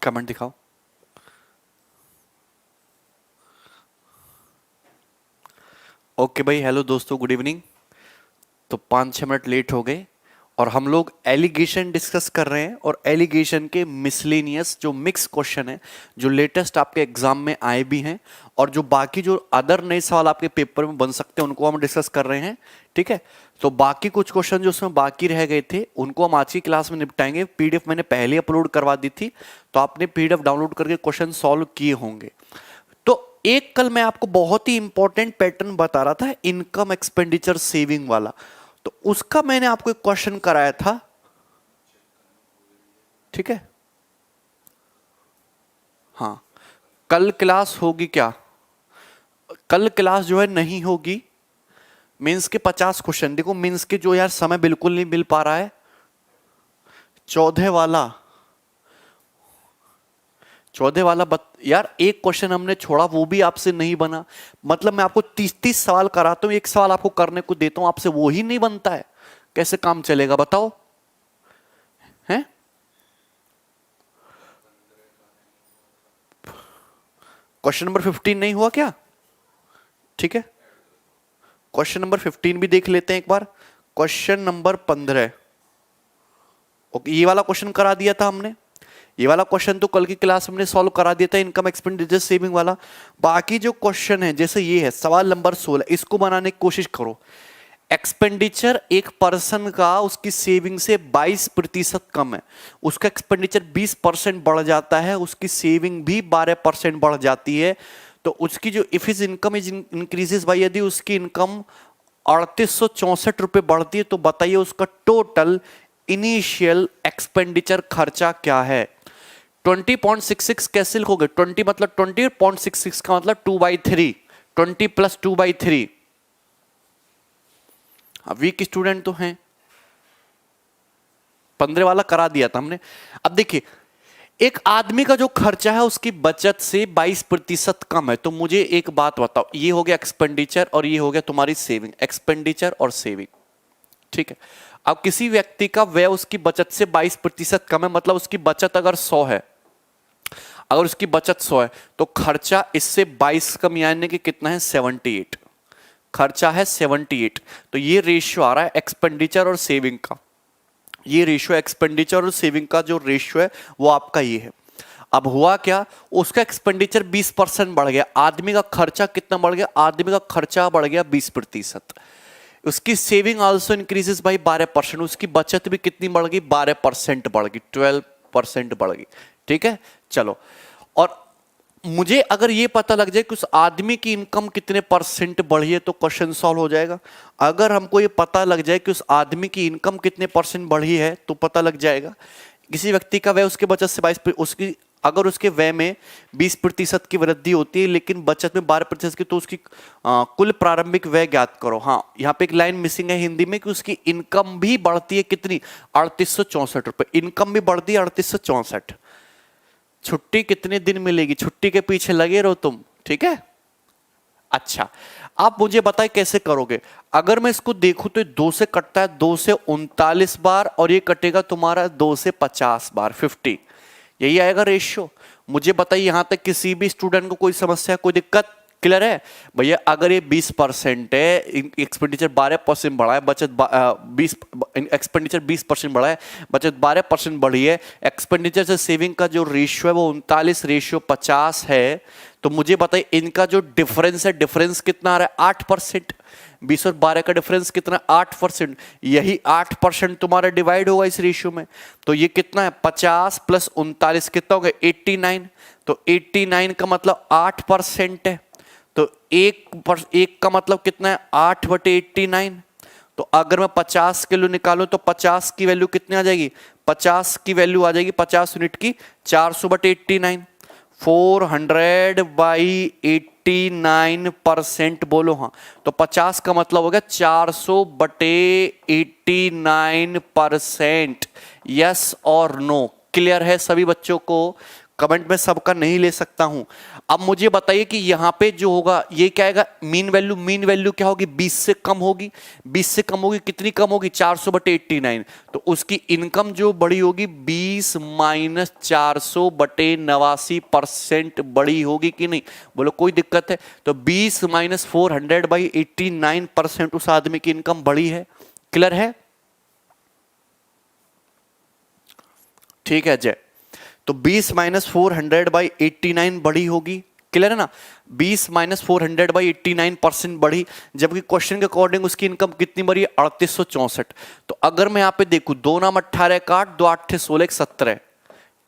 Comment दिखाओ। Okay भाई, hello दोस्तों, गुड इवनिंग। तो 5-6 मिनट लेट हो गए और हम लोग एलिगेशन डिस्कस कर रहे हैं और एलिगेशन के मिसलेनियस जो मिक्स क्वेश्चन है, जो लेटेस्ट आपके एग्जाम में आए भी हैं और जो बाकी जो अदर नए सवाल आपके पेपर में बन सकते हैं उनको हम डिस्कस कर रहे हैं। ठीक है, तो बाकी कुछ क्वेश्चन जो उसमें बाकी रह गए थे उनको हम आज की क्लास में निपटाएंगे। पीडीएफ मैंने पहले अपलोड करवा दी थी, तो आपने पीडीएफ डाउनलोड करके क्वेश्चन सॉल्व किए होंगे। तो एक कल मैं आपको बहुत ही इंपॉर्टेंट पैटर्न बता रहा था, इनकम एक्सपेंडिचर सेविंग वाला, तो उसका मैंने आपको एक क्वेश्चन कराया था। ठीक है, हाँ, कल क्लास होगी क्या? कल क्लास जो है नहीं होगी। मेंस के 50 क्वेश्चन, देखो मेंस के जो यार समय बिल्कुल नहीं मिल पा रहा है। 14 वाला यार एक क्वेश्चन हमने छोड़ा, वो भी आपसे नहीं बना। मतलब मैं आपको 30-30 सवाल कराता हूं, एक सवाल आपको करने को देता हूं, आपसे वो ही नहीं बनता है, कैसे काम चलेगा बताओ? हैं? क्वेश्चन नंबर 15 नहीं हुआ क्या? ठीक है, क्वेश्चन नंबर 15 भी देख लेते हैं एक बार। क्वेश्चन नंबर 15, ओके, ये वाला क्वेश्चन करा दिया था हमने। ये वाला क्वेश्चन तो कल की क्लास में हमने सॉल्व करा दिया था, इनकम एक्सपेंडिचर सेविंग वाला। बाकी जो क्वेश्चन है, जैसे ये है सवाल नंबर 16, इसको बनाने की कोशिश करो। एक्सपेंडिचर एक पर्सन का उसकी सेविंग से 22% कम है, उसका एक्सपेंडिचर 20% बढ़ जाता है, उसकी सेविंग भी 12% बढ़ जाती है। तो उसकी जो if his income is increases by, यदि उसकी इनकम 3864 रुपए बढ़ती है, तो बताइए उसका टोटल इनिशियल एक्सपेंडिचर खर्चा क्या है? 20.66 कैसे लिखोगे? 20 मतलब 20.66 का मतलब 2/3, 20 + 2/3। वीक स्टूडेंट तो हैं। 15 वाला करा दिया था हमने। अब देखिए, एक आदमी का जो खर्चा है उसकी बचत से 22% कम है, तो मुझे एक बात बताओ, ये हो गया एक्सपेंडिचर और ये हो गया तुम्हारी सेविंग, एक्सपेंडिचर और सेविंग। ठीक है, अब किसी व्यक्ति का व्यय उसकी बचत से 22% कम है, मतलब उसकी बचत अगर 100 है, अगर उसकी बचत 100 है तो खर्चा इससे 22 कम, यानी कि कितना है? 78। खर्चा है 78, तो ये रेशियो आ रहा है एक्सपेंडिचर और सेविंग का। ये रेशियो एक्सपेंडिचर और सेविंग का जो रेशियो है वो आपका ये है। अब हुआ क्या, उसका एक्सपेंडिचर 20% बढ़ गया, आदमी का खर्चा कितना बढ़ गया? आदमी का खर्चा बढ़ गया 20%। उसकी सेविंग आल्सो इंक्रीजेस बाई 12%, उसकी बचत भी कितनी बढ़ गई? 12% बढ़ गई, 12% बढ़ गई। ठीक है, चलो, और मुझे अगर ये पता लग जाए कि उस आदमी की इनकम कितने परसेंट बढ़ी है तो क्वेश्चन सॉल्व हो जाएगा। अगर हमको ये पता लग जाए कि उस आदमी की इनकम कितने परसेंट बढ़ी है तो पता लग जाएगा। किसी व्यक्ति का व्यय उसके बचत से 22, उसकी अगर उसके व्यय में 20% की वृद्धि होती है लेकिन बचत में 12% की, तो उसकी कुल प्रारंभिक व्यय ज्ञात करो। हाँ, यहाँ पे एक लाइन मिसिंग है हिंदी में कि उसकी इनकम भी बढ़ती है कितनी? 3864 रुपए। इनकम भी बढ़ती है 3864। छुट्टी कितने दिन मिलेगी? छुट्टी के पीछे लगे रहो तुम। ठीक है, अच्छा, आप मुझे बताएं कैसे करोगे। अगर मैं इसको देखूं तो 2 से कटता है 2 से 39 बार और ये कटेगा तुम्हारा 2 से 50 बार, 50। यही आएगा रेशियो। मुझे बताइए यहां तक किसी भी स्टूडेंट को कोई समस्या, कोई दिक्कत? क्लियर है भैया? अगर ये 20% है, एक्सपेंडिचर 12% बढ़ा है, बचत 20, एक्सपेंडिचर 20% बढ़ा है, बचत 12% बढ़ी है, एक्सपेंडिचर से सेविंग का जो रेशियो है वो 39:50 है, तो मुझे बताइए इनका जो डिफरेंस है, डिफरेंस कितना आ रहा है? 8%। 20 और 12 का डिफरेंस कितना? 8%। यही 8% तुम्हारा डिवाइड होगा इस रेशियो में, तो ये कितना है? 50 + 39 कितना हो गया? 89। तो 89 का मतलब 8% है, तो एक का मतलब कितना है? 8/89। तो अगर मैं 50 किलो निकालूं तो 50 की वैल्यू कितनी आ जाएगी? 50 की वैल्यू आ जाएगी 50 यूनिट की 400/89। 400/89% बोलो हाँ। तो 50 का मतलब हो गया 400/89%। यस और नो? क्लियर है सभी बच्चों को? कमेंट में सबका नहीं ले सकता हूं। अब मुझे बताइए कि यहां पे जो होगा ये क्या आएगा, मीन वैल्यू क्या होगी, 20 से कम होगी। 20 से कम होगी, कितनी कम होगी, 400/89। तो उसकी इनकम जो बड़ी होगी 20 माइनस 400/89% बड़ी होगी कि नहीं, बोलो कोई दिक्कत है। तो 20 माइनस 400/89% उस आदमी की इनकम बड़ी है। क्लियर है, ठीक है जय। तो 20 माइनस 400/89 बड़ी होगी, क्लियर है ना। 20 माइनस 400/89% बढ़ी, जबकि क्वेश्चन के अकॉर्डिंग उसकी इनकम कितनी बढ़ी है, 3864। तो अगर मैं यहां पे देखूं, 2 नाम 18 काट, 2 8 16 17,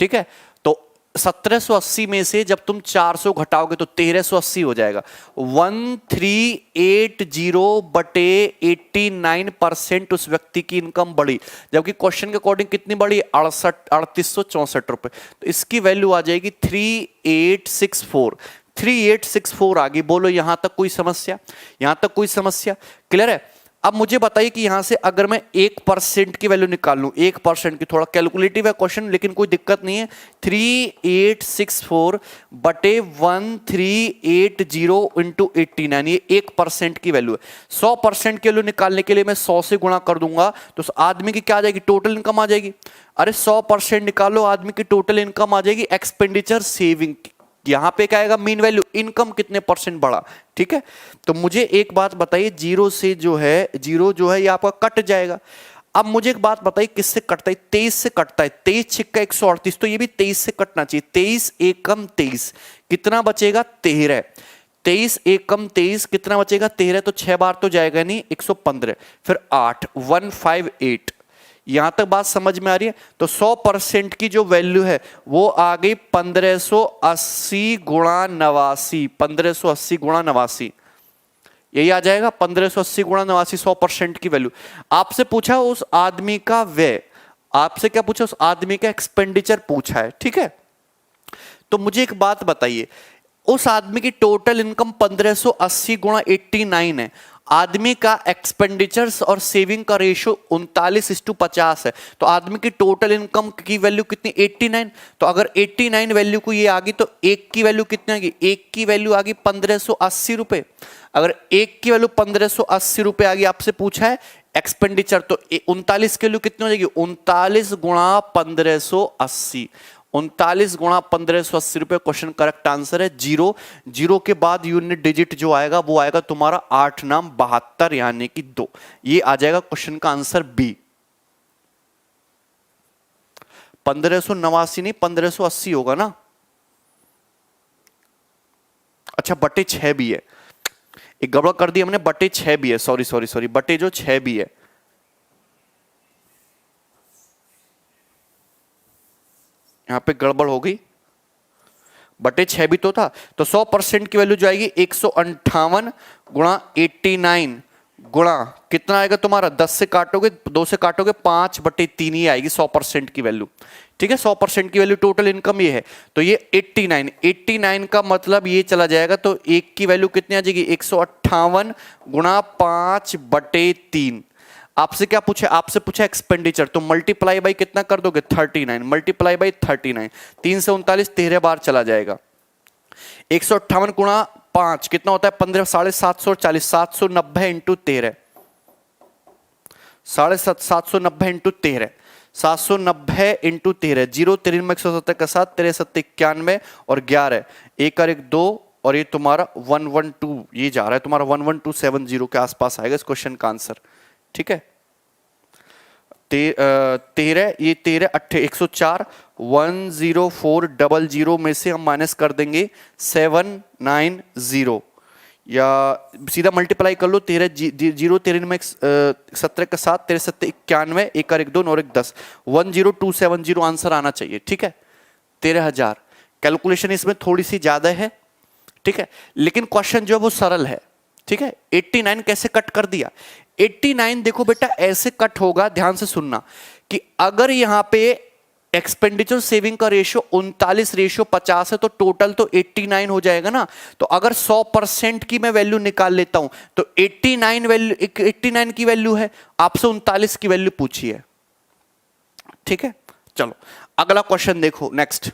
ठीक है। तो 1780 में से जब तुम 400 घटाओगे तो 1380 हो जाएगा। 1380/89% उस व्यक्ति की इनकम बढ़ी, जबकि क्वेश्चन के अकॉर्डिंग कितनी बढ़ी, 3864 रुपए। तो इसकी वैल्यू आ जाएगी 3864। 3864 आ गई। बोलो यहां तक कोई समस्या, यहां तक कोई समस्या, क्लियर है। अब मुझे बताइए कि यहां से अगर मैं 1% की वैल्यू निकाल लूं, 1% की, थोड़ा कैलकुलेटिव है क्वेश्चन लेकिन कोई दिक्कत नहीं है। 3864/1380 इंटू 89, ये 1% की वैल्यू है। 100% की वैल्यू निकालने के लिए मैं 100 से गुणा कर दूंगा तो उस आदमी की क्या आ जाएगी, टोटल इनकम आ जाएगी। अरे 100% निकालो, आदमी की टोटल इनकम आ जाएगी एक्सपेंडिचर सेविंग। यहां पे क्या आएगा, मीन वैल्यू, इनकम कितने परसेंट बढ़ा, ठीक है। तो मुझे एक बात बताइए, जीरो से जो है, जीरो जो है ये आपका कट जाएगा। अब मुझे एक बात बताइए, किससे कटता है, 23 से कटता है। 23 छिक्का 138, तो ये भी 23 से कटना चाहिए। 23 एकम 23, कितना बचेगा, 13। 23 एकम 23 कितना बचेगा, 13। तो 6 बार तो जाएगा नहीं, 115, फिर 8, 158। यहां तक बात समझ में आ रही है। तो 100% की जो वैल्यू है वो आ गई 1580 गुणा 89, 1580 गुणा 89, यही आ जाएगा 1580 गुणा 89, 100% की वैल्यू। आपसे पूछा उस आदमी का व्यय, आपसे क्या पूछा, उस आदमी का एक्सपेंडिचर पूछा है, ठीक है। तो मुझे एक बात बताइए, उस आदमी की टोटल इनकम 1580 गुणा 89 है। आदमी का एक्सपेंडिचर्स और सेविंग का रेशियो 39:50 है। तो आदमी की टोटल इनकम की वैल्यू कितनी, 89। तो अगर 89 वैल्यू को ये आ गई तो एक की वैल्यू कितनी आ गई, एक की वैल्यू आ गई 1580 रुपए। अगर एक की वैल्यू 1580 रुपए आ गई, आपसे पूछा है एक्सपेंडिचर, तो 39 की वैल्यू कितनी हो जाएगी, 39 गुणा 1580। 39 गुणा 1580 रुपए, क्वेश्चन करेक्ट आंसर है जीरो। जीरो के बाद यूनिट डिजिट जो आएगा वो आएगा तुम्हारा 8 नाम 72 यानी कि 2। ये आ जाएगा क्वेश्चन का आंसर बी। 1589 नहीं 1580 होगा ना। अच्छा बटे 6 भी है, एक गड़बड़ कर दी हमने, बटे 6 भी है, सॉरी सॉरी सॉरी, बटे जो 6 भी है, यहां पे गड़बड़ हो गई, बटे 6 भी तो था। तो 100% की वैल्यू जो आएगी 158 गुणा 89 गुणा कितना आएगा तुम्हारा, 10 से काटोगे, 2 से काटोगे, 5/3 ही आएगी 100% की वैल्यू, ठीक है। 100% की वैल्यू टोटल इनकम ये है। तो ये 89 का मतलब ये चला जाएगा, तो एक की वैल्यू कितनी आ जाएगी, 158 गुणा 5/3। आपसे क्या पूछा, आपसे पूछा एक्सपेंडिचर, तो मल्टीप्लाई बाई कितना कर दोगे, 39, मल्टीप्लाई बाई 39, 3 से 39 13 बार चला जाएगा। 158 गुणा 5 कितना होता है, 15, 740, 790 इंटू 13, 790 इंटू 13, 790 इंटू 13, 0 3 में 170 का 7, 13 7 91 और 11, 1 और 1 2, और ये तुम्हारा 112, ये जा रहा है तुम्हारा 11270 के आसपास आएगा इस क्वेश्चन का आंसर, ठीक है। 13, ये 13 8 104, 10400 में से हम माइनस कर देंगे 790, या सीधा मल्टीप्लाई कर लो, 13 0 13 में 17 का 7, 13 7 91, 1 और 1 2 और 1 10, 10270 आंसर आना चाहिए, ठीक है। 13,000। कैलकुलेशन इसमें थोड़ी सी ज्यादा है, ठीक है, लेकिन क्वेश्चन जो है वो सरल है, ठीक है। 89 कैसे कट कर दिया, 89 देखो बेटा ऐसे कट होगा, ध्यान से सुनना, कि अगर यहां पे एक्सपेंडिचर सेविंग का रेशियो 39:50 है तो टोटल तो 89 हो जाएगा ना। तो अगर 100% की मैं वैल्यू निकाल लेता हूं तो 89 की वैल्यू है, आपसे 39 की वैल्यू पूछी है, ठीक है। चलो अगला क्वेश्चन देखो, नेक्स्ट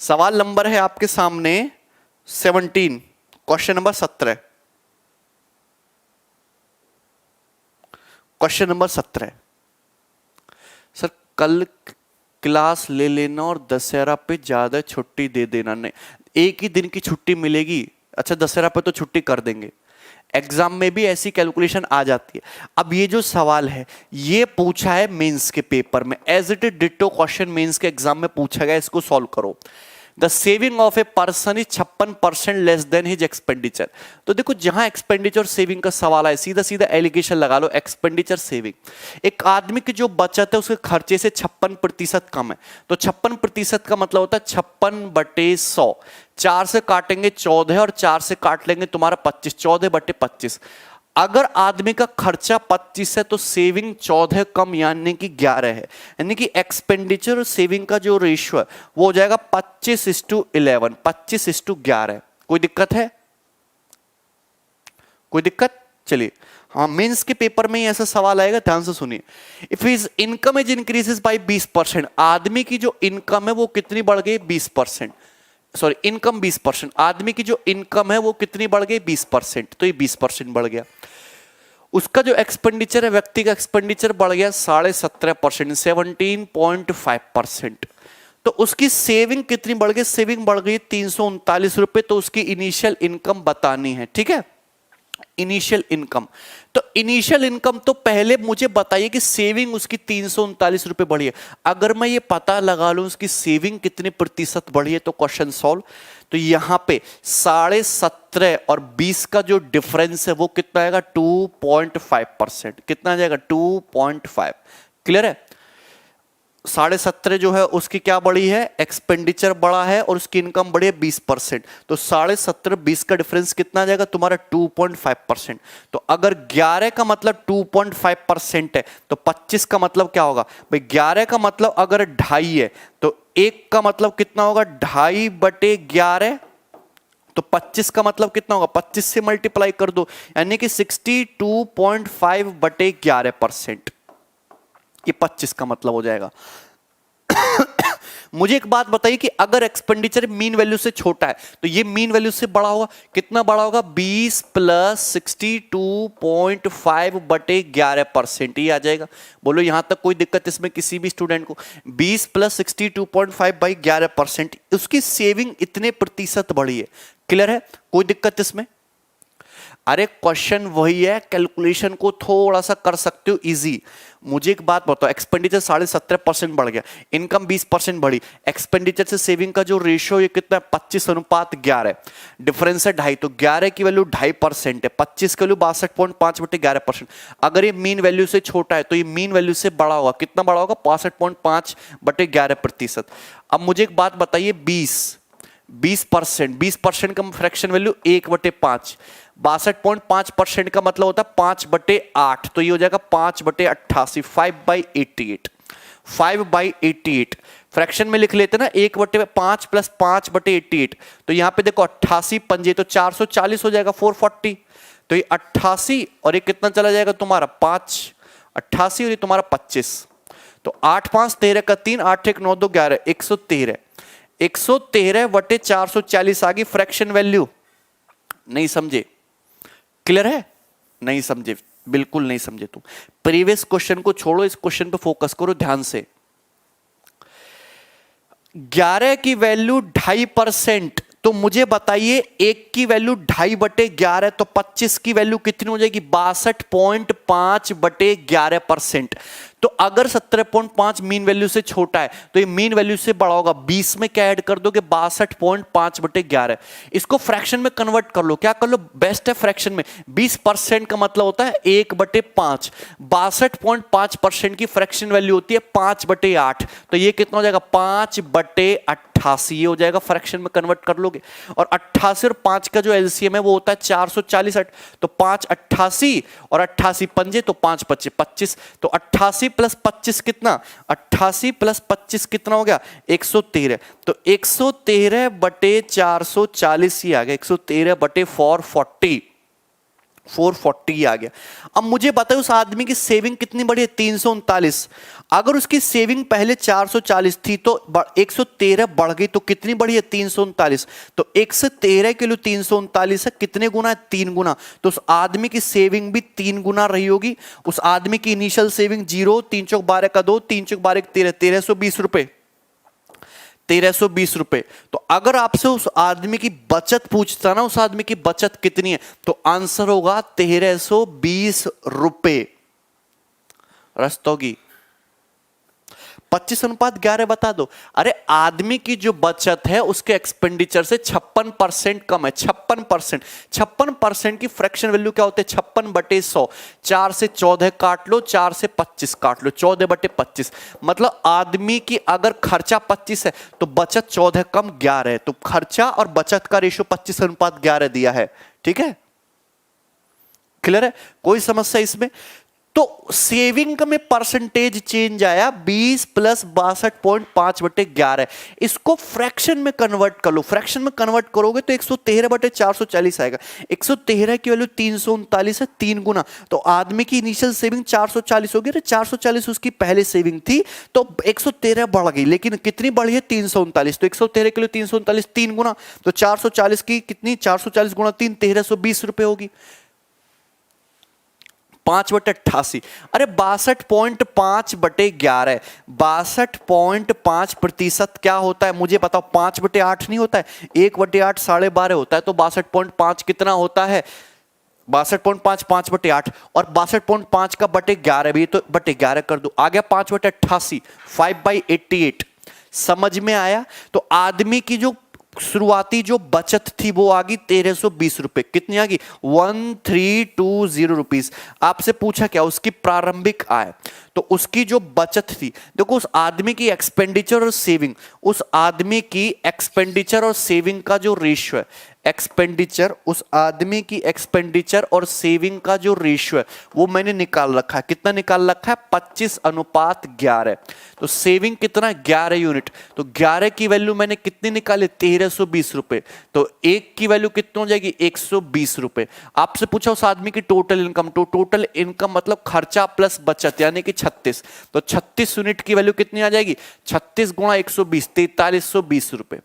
सवाल नंबर है आपके सामने 17, question number 17। Question number 17, sir कल क्लास ले लेना और दशहरा पे ज्यादा छुट्टी दे देना। नहीं, एक ही दिन की छुट्टी मिलेगी। अच्छा, दशहरा पे तो छुट्टी कर देंगे, एग्जाम में भी ऐसी कैलकुलेशन आ जाती है। अब ये जो सवाल है ये पूछा है मेंस के पेपर में, as it is ditto question mains के एग्जाम में पूछा गया, इसको सॉल्व करो। The saving of a person is 56% less than his expenditure. तो देखो, जहां एक्सपेंडिचर सेविंग का सवाल है, सीधा सीधा एलिगेशन लगा लो, एक्सपेंडिचर सेविंग। एक आदमी की जो बचत है उसके खर्चे से 56% कम है, तो 56% का मतलब होता है 56/100। 4 से काटेंगे 14 और 4 से काट लेंगे तुम्हारा 25, 14/25। अगर आदमी का खर्चा 25 है तो सेविंग 14 कम यानी कि 11 है, यानी कि एक्सपेंडिचर और सेविंग का जो रेशियो है वो हो जाएगा 25:11, 25:11। कोई दिक्कत है? कोई दिक्कत? चलिए, हाँ, मेंस के पेपर में ही ऐसा सवाल आएगा, ध्यान से सुनिए। If his income is increases by 20%, आदमी की जो इनकम है वो कितनी बढ़ गई? 20%। सॉरी, इनकम 20%, आदमी की जो इनकम है वो कितनी बढ़ गई? 20%। तो ये 20% बढ़ गया। उसका जो एक्सपेंडिचर है, व्यक्ति का एक्सपेंडिचर बढ़ गया 17.5%, 17.5%। तो उसकी सेविंग कितनी बढ़ गई? सेविंग बढ़ गई 339 रुपए। तो उसकी इनिशियल इनकम बतानी है, ठीक है, इनिशियल इनकम। तो इनिशियल इनकम तो पहले मुझे बताइए कि सेविंग उसकी 339 रुपए बढ़ी है। अगर मैं ये पता लगा लूं उसकी सेविंग कितने प्रतिशत बढ़ी है तो क्वेश्चन सॉल्व। तो यहां पे 17.5 और 20 का जो डिफरेंस है वो कितना आएगा? 2.5%। कितना आ जाएगा? 2.5। क्लियर है? 17.5 जो है उसकी क्या बढ़ी है? एक्सपेंडिचर बढ़ा है और उसकी इनकम बढ़ी है 20%। तो 17.5 20 का डिफरेंस कितना आ जाएगा तुम्हारा? 2.5%। तो अगर 11 का मतलब 2.5% है तो 25 का मतलब क्या होगा भाई? 11 का मतलब अगर 2.5 है तो 1 का मतलब कितना होगा? 2.5/11। तो 25 का मतलब कितना होगा? 25 से मल्टीप्लाई कर दो, यानी कि 62.5/11%। ये 25 का मतलब हो जाएगा। मुझे एक बात बताइए कि अगर एक्सपेंडिचर मीन वैल्यू से छोटा है तो ये मीन वैल्यू से बड़ा होगा। कितना बड़ा होगा? 20 + 62.5/11%। ये आ जाएगा। बोलो यहां तक कोई दिक्कत इसमें किसी भी स्टूडेंट को? 20 + 62.5/11%, उसकी सेविंग इतने प्रतिशत बढ़ी है। क्लियर है? कोई दिक्कत इसमें? अरे क्वेश्चन वही है, कैलकुलेशन को थोड़ा सा कर सकते हो इजी। मुझे एक बात बताओ, एक्सपेंडिचर 17.5% बढ़ गया, इनकम 20% बढ़ी, एक्सपेंडिचर से सेविंग का जो रेशियो ये कितना है? 25:11। डिफरेंस है 2.5, तो 11 की वैल्यू 2.5% है, 25 की वैल्यू 62.5/11%। अगर ये मीन वैल्यू से छोटा है तो ये मीन वैल्यू से बड़ा होगा। कितना बड़ा होगा? 65.5/11%। अब मुझे एक बात बताइए, 20% का फ्रैक्शन वैल्यू 1/5, 62.5% का मतलब होता है 5/8। तो ये हो जाएगा 5/88, 5/88, 5/88। फ्रैक्शन में लिख लेते ना 1/5 + 5/88। तो यहां पे देखो 88 पंजे तो 440 हो जाएगा, 440। तो ये 88 और ये कितना चला जाएगा तुम्हारा? 5, 88 और ये तुम्हारा 25। तो 8 5 13 का 3, 8 1 9 2 11, 113। 113/440 आ गई फ्रैक्शन वैल्यू। नहीं समझे? क्लियर है? नहीं समझे? बिल्कुल नहीं समझे तुम। प्रीवियस क्वेश्चन को छोड़ो, इस क्वेश्चन पे फोकस करो ध्यान से। 11 की वैल्यू 2.5%, तो मुझे बताइए 1 की वैल्यू 2.5/11, तो 25 की वैल्यू कितनी हो जाएगी? 62.5/11%। तो अगर 17.5 मीन वैल्यू से छोटा है तो ये मीन वैल्यू से बड़ा होगा। 20 में क्या ऐड कर दोगे? 62.5/11। इसको फ्रैक्शन में कन्वर्ट कर लो। क्या कर लो? बेस्ट है फ्रैक्शन में। 20% का मतलब होता है 1/5। 62.5% की फ्रैक्शन वैल्यू होती है 5/8। तो ये कितना हो जाएगा? 5/88। ये हो जाएगा, फ्रैक्शन में कन्वर्ट कर लोगे। और 88 और 5 का जो एलसीएम है वो होता है 440। तो 5 88 और 88 पंजे तो 5 25 25। तो 88 + 25 कितना? 88 + 25 कितना हो गया? 113। तो 113/440 ही आ गया, 113/440। 440 आ गया। अब मुझे बताओ उस आदमी की सेविंग कितनी बढ़ी है, 339। अगर उसकी सेविंग पहले 440 थी तो 113 बढ़ गई, तो कितनी बढ़ी है, 339। तो 113 किलो 339 है, कितने गुना है, 3 गुना। तो उस आदमी की सेविंग भी 3 गुना रही होगी। उस आदमी की इनिशियल सेविंग 0, 3 चौक 12 का 2, 3 चौक 12 13, 1320 रुपए, 1320 रुपए। तो अगर आपसे उस आदमी की बचत पूछता ना, उस आदमी की बचत कितनी है, तो आंसर होगा 1320 रुपए। रस्तोगी 25:11 बता दो। अरे आदमी की जो बचत है उसके एक्सपेंडिचर से 56% कम है। 56%, 56% की फ्रैक्शन वैल्यू क्या होते हैं, 56/100। 4 से 14 काट लो, 4 से 25 काट लो, 14/25। मतलब आदमी की अगर खर्चा 25 है तो बचत 14 कम 11 है। तो खर्चा और बचत का रेशियो 25:11 दिया है। ठीक है, क्लियर है, कोई समस्या इसमें। तो सेविंग में परसेंटेज चेंज आया 20 प्लस 62.5/11। इसको फ्रैक्शन में कन्वर्ट कर लो। फ्रैक्शन में कन्वर्ट करोगे तो 113/440 आएगा। 113 की वैल्यू 339 है, 3 गुना। तो आदमी की इनिशियल सेविंग 440 होगी। 440 उसकी पहले सेविंग थी, तो 113 बढ़ गई, लेकिन कितनी बढ़ी है, 339। तो 113 के लिए 339 3 गुना, तो 440 की कितनी, 440 गुना 3, 1320 रुपए होगी। 5/88। अरे 62.5/11, 62.5% क्या होता है मुझे बताओ। 5/8 नहीं होता है, 1/8 12.5 होता है। तो 62.5 कितना होता है, 62.5 5/8, और 62.5 का बटे 11 भी, तो बटे 11 कर दो, आ गया 5/88, 5/88। समझ में आया। तो आदमी की जो शुरुआती जो बचत थी वो आ गई 1320 रुपए। कितनी आ गई, 1320 रुपीस। आपसे पूछा क्या, उसकी प्रारंभिक आय। तो उसकी जो बचत थी, देखो उस आदमी की एक्सपेंडिचर और सेविंग, उस आदमी की एक्सपेंडिचर और सेविंग का जो रेशियो है, एक्सपेंडिचर, उस आदमी की एक्सपेंडिचर और सेविंग का जो रेशियो है वो मैंने निकाल रखा है। कितना निकाल रखा है, 25:11। तो सेविंग कितना, 11 यूनिट। तो 11 की वैल्यू मैंने कितनी निकाली, 1320 रुपए। तो एक की वैल्यू कितनी हो जाएगी, 120 रुपए। आपसे पूछा उस आदमी की टोटल इनकम, तो टोटल इनकम मतलब खर्चा प्लस बचत, यानी कि 36। तो 36 यूनिट की वैल्यू कितनी आ जाएगी, 36 गुणा 120, 4320 रुपए,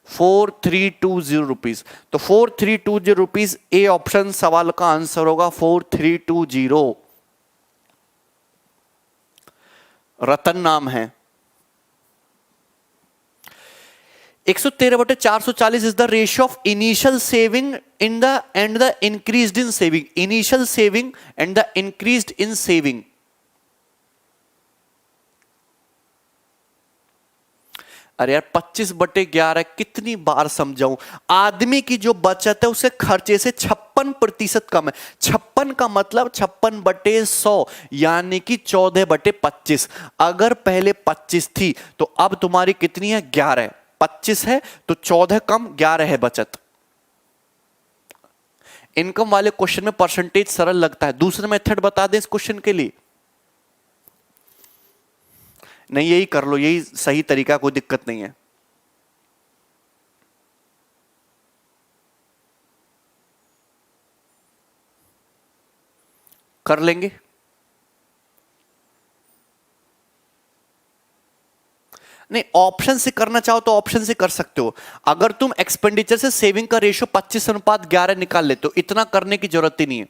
4320 रुपीज। तो 4320 रुपीज, ए ऑप्शन सवाल का आंसर होगा 4320। रतन नाम है। 113/440 is the ratio of initial saving in the end the increased in saving. Initial saving and the increased in saving. अरे यार 25/11 कितनी बार समझाऊं। आदमी की जो बचत है उसे खर्चे से 56% कम है। 56 का मतलब 56/100, यानी कि 14/25। अगर पहले 25 थी तो अब तुम्हारी कितनी है, 11। 25 है तो 14 कम 11 है बचत। इनकम वाले क्वेश्चन में परसेंटेज सरल लगता है। दूसरा मेथड बता दें इस क्वेश्चन के लिए, नहीं यही कर लो, यही सही तरीका, कोई दिक्कत नहीं है। कर लेंगे। नहीं, ऑप्शन से करना चाहो तो ऑप्शन से कर सकते हो। अगर तुम एक्सपेंडिचर से सेविंग का रेशियो 25:11 निकाल ले तो इतना करने की जरूरत ही नहीं है।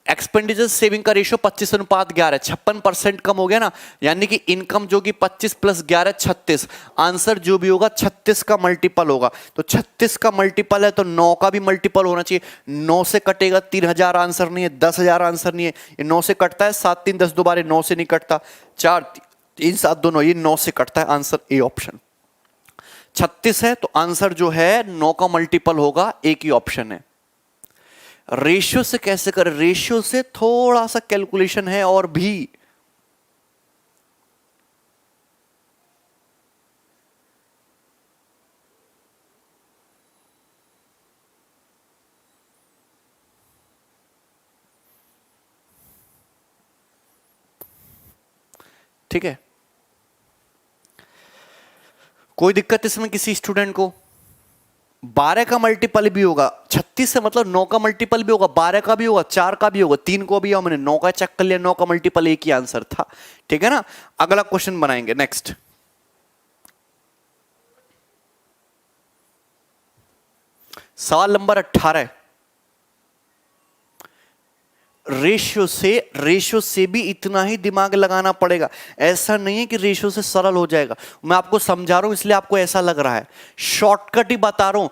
एक्सपेंडिचर सेविंग का रेशियो 25:11, 56% कम हो गया ना, यानी कि इनकम जो कि 25 + 11 36। आंसर जो भी होगा 36 का मल्टीपल होगा। तो 36 का मल्टीपल है तो 9 का भी मल्टीपल होना चाहिए। 9 से कटेगा 3000 आंसर नहीं है, 10,000 आंसर नहीं है। ये 9 से कटता है, 7 3 10 दोबारे 9 से नहीं कटता, 4 3 7 दोनों, ये 9 से कटता है। Answer A option. 36 है तो आंसर जो है 9 का मल्टीपल होगा, एक ही ऑप्शन है। रेशियो से कैसे करें, रेशियो से थोड़ा सा कैलकुलेशन है और भी। ठीक है, कोई दिक्कत इसमें किसी स्टूडेंट को? 12 का मल्टीपल भी होगा, 36 से मतलब 9 का मल्टीपल भी होगा, 12 का भी होगा, 4 का भी होगा, 3 को भी होगा। मैंने 9 का चेक कर लिया, 9 का मल्टीपल एक ही आंसर था। ठीक है ना। अगला क्वेश्चन बनाएंगे, नेक्स्ट। सवाल नंबर 18। रेशियो से भी इतना ही दिमाग लगाना पड़ेगा। ऐसा नहीं है कि रेशियो से सरल हो जाएगा। मैं आपको समझा रहा हूं इसलिए आपको ऐसा लग रहा है, शॉर्टकट ही बता रहा हूं।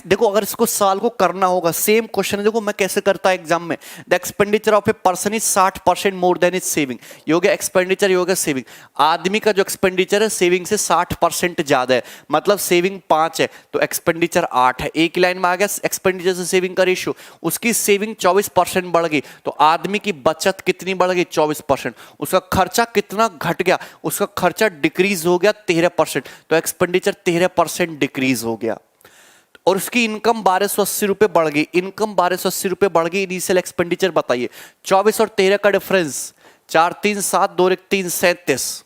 देखो अगर इसको सवाल को करना होगा, सेम क्वेश्चन है, देखो मैं कैसे करता है एग्जाम में। The expenditure of a person is 60% more than is saving. ये हो गया एक्सपेंडिचर, ये हो गया सेविंग। आदमी का जो एक्सपेंडिचर है सेविंग से 60% ज्यादा है, मतलब सेविंग 5 है तो एक्सपेंडिचर 8 है। एक लाइन में आ गया एक्सपेंडिचर से सेविंग का रेशियो। उसकी सेविंग 24% बढ़ गई तो आदमी की बचत कितनी बढ़ गई? 24%। उसका खर्चा कितना घट गया? उसका खर्चा डिक्रीज हो गया 13%, तो एक्सपेंडिचर 13% डिक्रीज हो गया। और उसकी इनकम 1280 रुपए बढ़ गई, इनकम 1280 रुपए बढ़ गई। इनिशियल एक्सपेंडिचर बताइए, 24 और 13 का डिफरेंस 4 3 7 2 1 3 37।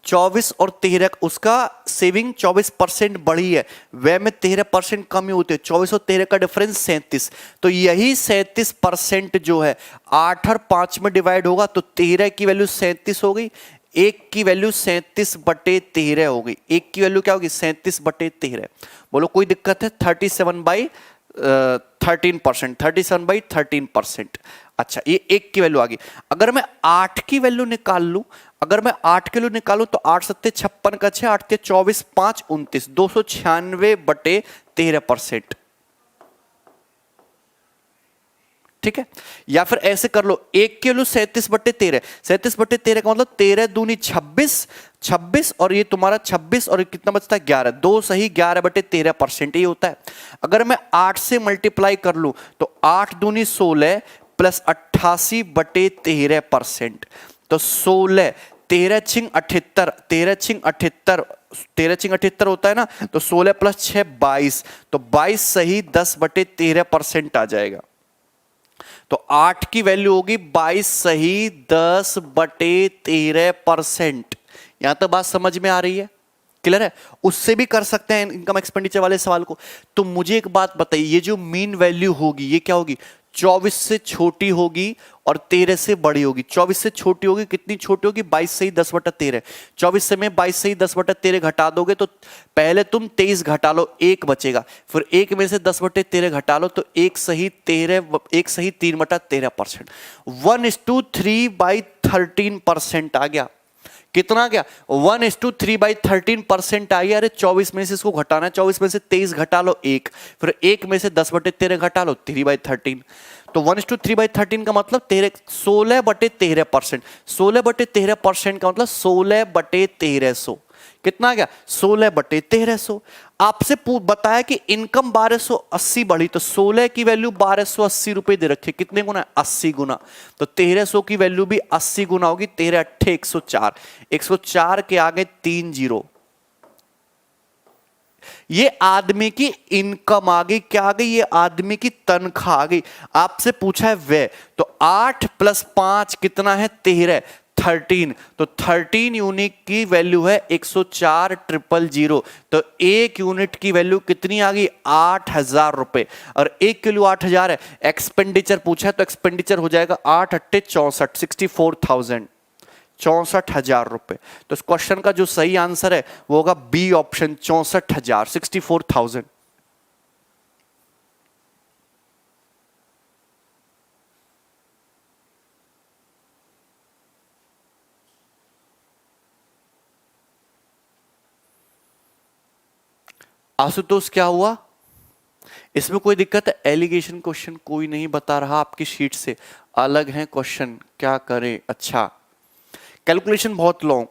24 और 13, उसका सेविंग 24% बढ़ी है, व्यय में 13% कमी होती है। 24 और 13 का डिफरेंस 37। तो यही 37% जो है 8 और 5 में डिवाइड होगा तो 13 की वैल्यू 37 हो गई, 1 की वैल्यू 37/13 हो गई। 1 की वैल्यू क्या होगी? 37/13। बोलो कोई दिक्कत है? 37/13%, 37/13%। अच्छा, ये 1 की वैल्यू आ गई। अगर मैं 8 की वैल्यू निकाल लूं, अगर मैं 8 की वैल्यू निकालूं तो 8 सत्ते 56 का 6, 8 के 24, 5 29, 296/13%। ठीक है। या फिर ऐसे कर लो, 1 की वैल्यू 37/13, 37/13 का मतलब 13 दूनी 26, 26 और ये तुम्हारा 26 और कितना बचता है? 11। 2 सही 11/13% ही होता है। अगर मैं 8 से मल्टीप्लाई कर लूं तो 8 दूनी 16 प्लस 88/13%, तो 16, 13 छिंग 78, 13 छिंग 78, 13 छिंग 78 होता है ना, तो 16 प्लस 6 22, तो 22 सही 10/13% आ जाएगा। तो 8 की वैल्यू होगी 22 सही 10/13%। यहां तक बात समझ में आ रही है? क्लियर है? उससे भी कर सकते हैं इनकम एक्सपेंडिचर वाले सवाल को। तो मुझे एक बात बताइए, ये जो मीन वैल्यू होगी ये क्या होगी? 24 से छोटी होगी और 13 से बड़ी होगी। 24 से छोटी होगी, कितनी छोटी होगी? 22 सही 10/13। 24 से में 22 सही 10/13 घटा दोगे तो पहले तुम 23 घटा लो, 1 बचेगा, फिर 1 में से 10/13 घटा लो तो 1 सही 3/13%। 1:3/13% आ गया। कितना आ गया? 1:3/13% आ गया। अरे 24 में से इसको घटाना है, 24 में से 23 घटा लो 1, फिर 1 में से 10/13 घटा लो 3/13। तो 1:3/13 का मतलब 16/13%। 16/13% का मतलब 16/1300। कितना आ गया? 16/1300। आपसे बताया कि इनकम 1280 बढ़ी, तो 16 की वैल्यू 1280 रुपए दे रखे, कितने गुना? 80 गुना। तो 1300 की वैल्यू भी 80 गुना होगी। 13 8 104, 104 के आगे 3 0। ये आदमी की इनकम आ गई। क्या आ गई? ये आदमी की तनख्वाह आ गई। आपसे पूछा है व्यय, तो 8 + 5 कितना है? 13, 13। तो 13 यूनिट की वैल्यू है 104,000। तो 1 यूनिट की वैल्यू कितनी आ गई? 8,000 रुपए। और 1 किलो 8,000 है। एक्सपेंडिचर पूछा है तो एक्सपेंडिचर हो जाएगा 8 8 64, 64,000, 64,000 रुपए। तो इस क्वेश्चन का जो सही आंसर है वो होगा बी ऑप्शन, 64,000, 64,000। आशुतोष क्या हुआ? इसमें कोई दिक्कत है? एलिगेशन क्वेश्चन कोई नहीं बता रहा, आपकी शीट से अलग है क्वेश्चन, क्या करें? अच्छा, कैलकुलेशन बहुत लॉन्ग।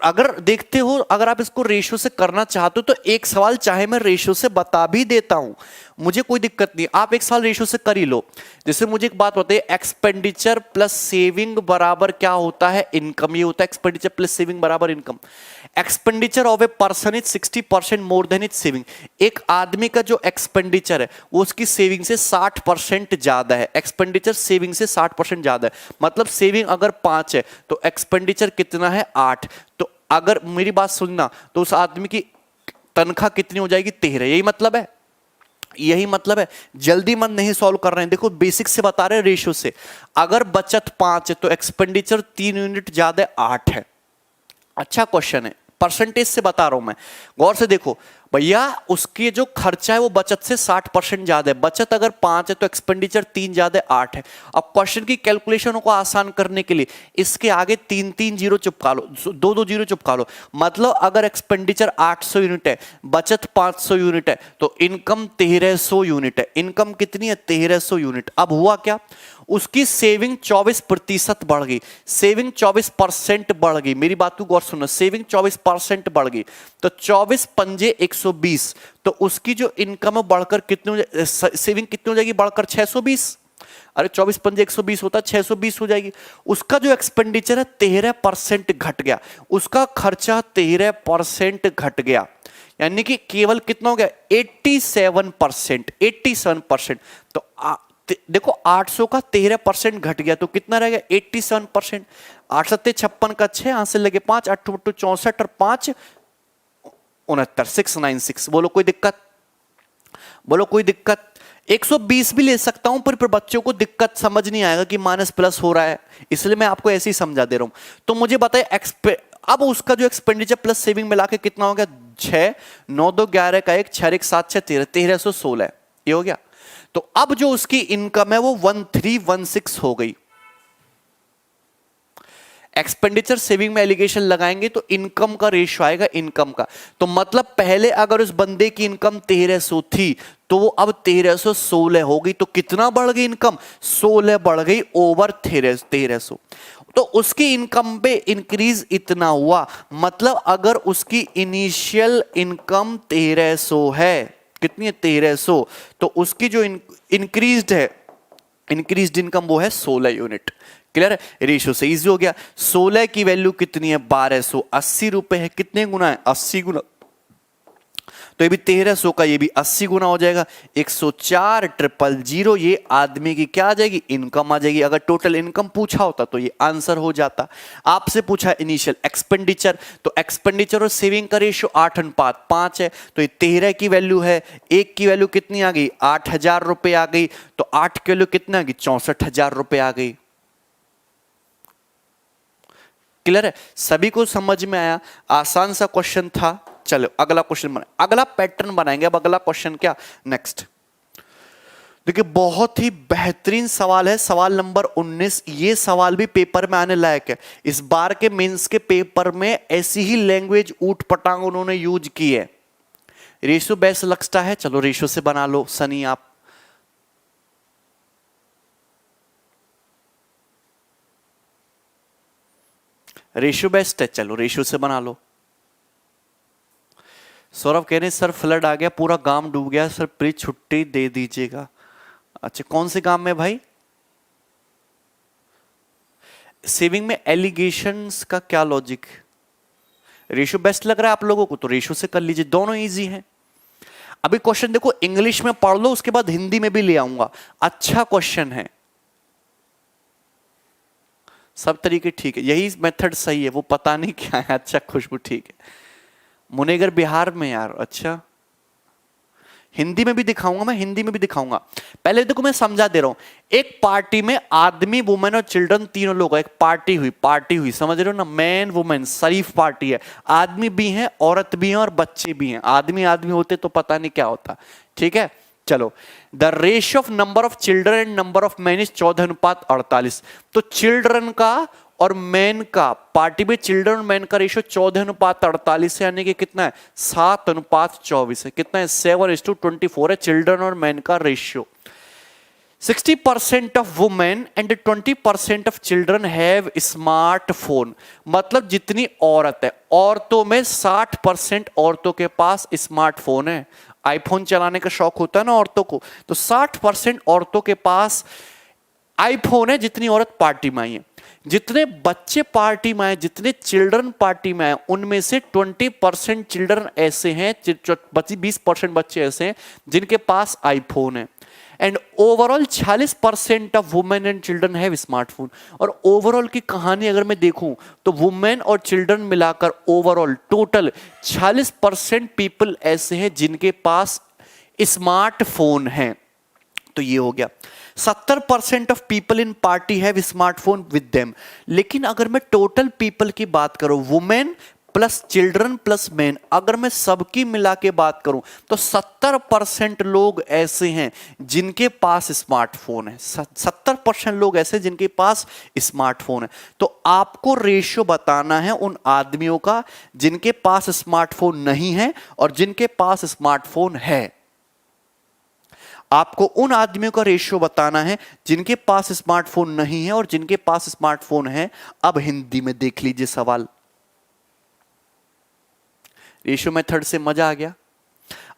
अगर देखते हो, अगर आप इसको रेशियो से करना चाहते हो तो एक सवाल चाहे मैं रेशियो से बता भी देता हूं, मुझे कोई दिक्कत नहीं, आप एक सवाल रेशियो से कर ही लो। जैसे मुझे एक बात बताइए, एक्सपेंडिचर प्लस सेविंग बराबर क्या होता है? इनकम। ये होता है एक्सपेंडिचर प्लस सेविंग बराबर income. Expenditure of a person is 60% more than is saving. एक आदमी का जो एक्सपेंडिचर है वो उसकी सेविंग से 60% ज्यादा है। एक्सपेंडिचर सेविंग से 60% ज्यादा है, मतलब सेविंग अगर 5 है तो एक्सपेंडिचर कितना है? 8। तो अगर मेरी बात सुनना, तो उस आदमी की तनख्वाह कितनी हो जाएगी 13। यही मतलब है, यही मतलब है। जल्दी मन नहीं सॉल्व कर रहे हैं, देखो बेसिक से बता रहे हैं रेशियो से। अगर बचत 5 है तो एक्सपेंडिचर 3 यूनिट ज्यादा 8 है। अच्छा क्वेश्चन है, परसेंटेज से बता रहा हूं मैं, गौर से देखो भैया। उसकी जो खर्चा है वो बचत से 60% ज्यादा है। बचत अगर 5 है तो एक्सपेंडिचर 3 ज्यादा 8 है। अब क्वेश्चन की कैलकुलेशन को आसान करने के लिए इसके आगे 3 जीरो चिपका लो, 2 जीरो चिपका लो। मतलब अगर एक्सपेंडिचर 800 यूनिट है, बचत 500 यूनिट है, तो इनकम 1300 यूनिट है। इनकम कितनी है 1300 यूनिट। अब हुआ क्या, उसकी सेविंग 24% बढ़ गई। सेविंग 24% बढ़ गई, मेरी बात को गौर सुनो, सेविंग 24% बढ़ गई। तो 24 पंजे 120, तो उसकी जो इनकम है बढ़कर कितनी, सेविंग कितनी हो जाएगी बढ़कर 620। अरे 24 पंजे 120 होता है, 620 हो जाएगी। उसका जो एक्सपेंडिचर है 13% घट गया, उसका खर्चा 13% घट गया। यानी कि केवल कितना हो गया 87%। 87%। तो देखो 800 का 13% घट गया तो कितना रह गया 87%। 8 सत्ते 56 का 6, यहां से लगे 5, 8 8 64 और 5 69, 696। बोलो कोई दिक्कत, बोलो कोई दिक्कत। 120 भी ले सकता हूं पर बच्चों को दिक्कत समझ नहीं आएगा कि माइनस प्लस हो रहा है, इसलिए मैं आपको ऐसे ही समझा दे रहा हूं। तो मुझे बताइए अब उसका जो एक्सपेंडिचर प्लस सेविंग मिला के कितना हो गया 6 9 2 11 का 1 6 1 7 6 13 1316। ये हो गया। तो अब जो उसकी इनकम है वो 1316 हो गई। एक्सपेंडिचर सेविंग में एलिगेशन लगाएंगे तो इनकम का रेशियो आएगा इनकम का। तो मतलब पहले अगर उस बंदे की इनकम 1300 थी तो वो अब 1316 हो गई। तो कितना बढ़ गई इनकम 16 बढ़ गई ओवर 1300। तो उसकी इनकम पे इंक्रीज इतना हुआ। मतलब अगर उसकी इनिशियल इनकम 1300 है, कितनी है 1300, तो उसकी जो इंक्रीज्ड है, इंक्रीज्ड इनकम वो है 16 यूनिट। क्लियर है, रेशियो से इजी हो गया। 16 की वैल्यू कितनी है 1280 रुपए है। कितने गुना है 80 गुना। तो ये भी 1300 का ये भी 80 गुना हो जाएगा। 104,000 ये आदमी की क्या आ जाएगी इनकम आ जाएगी। अगर टोटल इनकम पूछा होता तो ये आंसर हो जाता। आपसे पूछा इनिशियल एक्सपेंडिचर, तो एक्सपेंडिचर और सेविंग का रेशियो 8:5 है। तो ये 13 की वैल्यू है, 1 की वैल्यू कितनी आ गई 8000 रुपए आ गई। तो 8 की वैल्यू कितना आ गई 64,000 रुपए आ गई। क्लियर है, सभी को समझ में आया। आसान सा क्वेश्चन था। चलो अगला क्वेश्चन बनाए, अगला पैटर्न बनाएंगे। अब अगला क्वेश्चन क्या नेक्स्ट देखिए, बहुत ही बेहतरीन सवाल है, सवाल नंबर 19। ये सवाल भी पेपर में आने लायक है। इस बार के मेंस के पेपर में ऐसी ही लैंग्वेज ऊट पटांग उन्होंने यूज की है। रेशियो बेस्ट लगता है, चलो रेशियो से बना लो सनी आप। रेशियो बेस्ट है, चलो रेशियो से बना लो। सौरभ कह रहे सर फ्लड आ गया, पूरा गांव डूब गया, सर प्लीज छुट्टी दे दीजिएगा। अच्छा कौन से गांव में भाई? सेविंग में एलिगेशंस का क्या लॉजिक? रेशियो बेस्ट लग रहा है आप लोगों को तो रेशियो से कर लीजिए, दोनों इजी हैं। अभी क्वेश्चन देखो इंग्लिश में पढ़ लो, उसके बाद हिंदी में भी ले आऊंगा। अच्छा क्वेश्चन है, सब तरीके ठीक है, यही मेथड सही है। वो पता नहीं क्या है। अच्छा खुशबू ठीक है, मुनेगर बिहार में यार। अच्छा हिंदी में भी दिखाऊंगा, मैं हिंदी में भी दिखाऊंगा। पहले देखो मैं समझा दे रहा हूं। एक पार्टी में आदमी वुमेन और चिल्ड्रन तीनों लोग, एक पार्टी हुई, समझ रहे हो ना, मैन वुमेन शरीफ पार्टी है। आदमी भी हैं, औरत भी हैं और बच्चे भी हैं। आदमी आदमी होते तो पता नहीं क्या होता। ठीक है चलो, the ratio of number of children and number of man is 14:48। तो चिल्ड्रन का और मैन का, पार्टी में चिल्ड्रन और मैन का रेशियो 14:48 है, यानी कि कितना है 7:24 है। कितना है 7:24 है चिल्ड्रन और मैन का ratio. 60% of women and 20% of children have smartphone. मतलब जितनी औरत है, औरतों में 60% औरतों के पास स्मार्टफोन है। आईफोन चलाने का शौक होता है ना औरतों को, तो 60% औरतों के पास आईफोन है जितनी औरत पार्टी में आई है। जितने बच्चे पार्टी में आए, जितने चिल्ड्रन पार्टी में आए, उनमें से 20% चिल्ड्रन ऐसे हैं, 20% बच्चे ऐसे हैं जिनके पास आईफोन है। And overall 46% of women and children have smartphone. और ओवरऑल की कहानी अगर मैं देखूं तो वुमेन और चिल्ड्रन मिलाकर ओवरऑल टोटल 46% पीपल ऐसे हैं जिनके पास स्मार्टफोन है। तो ये हो गया। 70% of people in party have smartphone with them. लेकिन अगर मैं टोटल पीपल की बात करूं, women plus children plus man, अगर मैं सबकी मिला के बात करूं तो 70% लोग ऐसे हैं जिनके पास स्मार्टफोन है। 70% लोग ऐसे जिनके पास स्मार्टफोन है। तो आपको रेशियो बताना है उन आदमियों का जिनके पास स्मार्टफोन नहीं है और जिनके पास स्मार्टफोन है। आपको उन आदमियों का रेशियो बताना है जिनके पास स्मार्टफोन नहीं है और जिनके पास स्मार्टफोन है। अब हिंदी में देख लीजिए सवाल। रेशियो मेथड से मजा आ गया।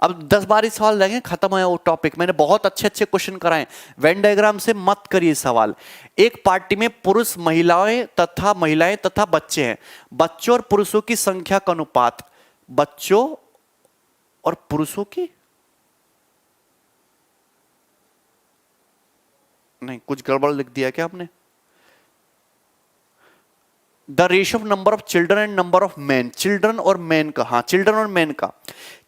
अब 10-12 सवाल लगेंगे, खत्म है वो टॉपिक। मैंने बहुत अच्छे अच्छे क्वेश्चन कराए। वेन डायग्राम से मत करिए सवाल। एक पार्टी में पुरुष महिलाएं तथा बच्चे हैं। बच्चों और पुरुषों की संख्या का अनुपात, बच्चों और पुरुषों की नहीं, कुछ गड़बड़ लिख दिया क्या आपने? The ratio of number of children and number of man. Children और मैन का, हाँ चिल्ड्रन और मैन का,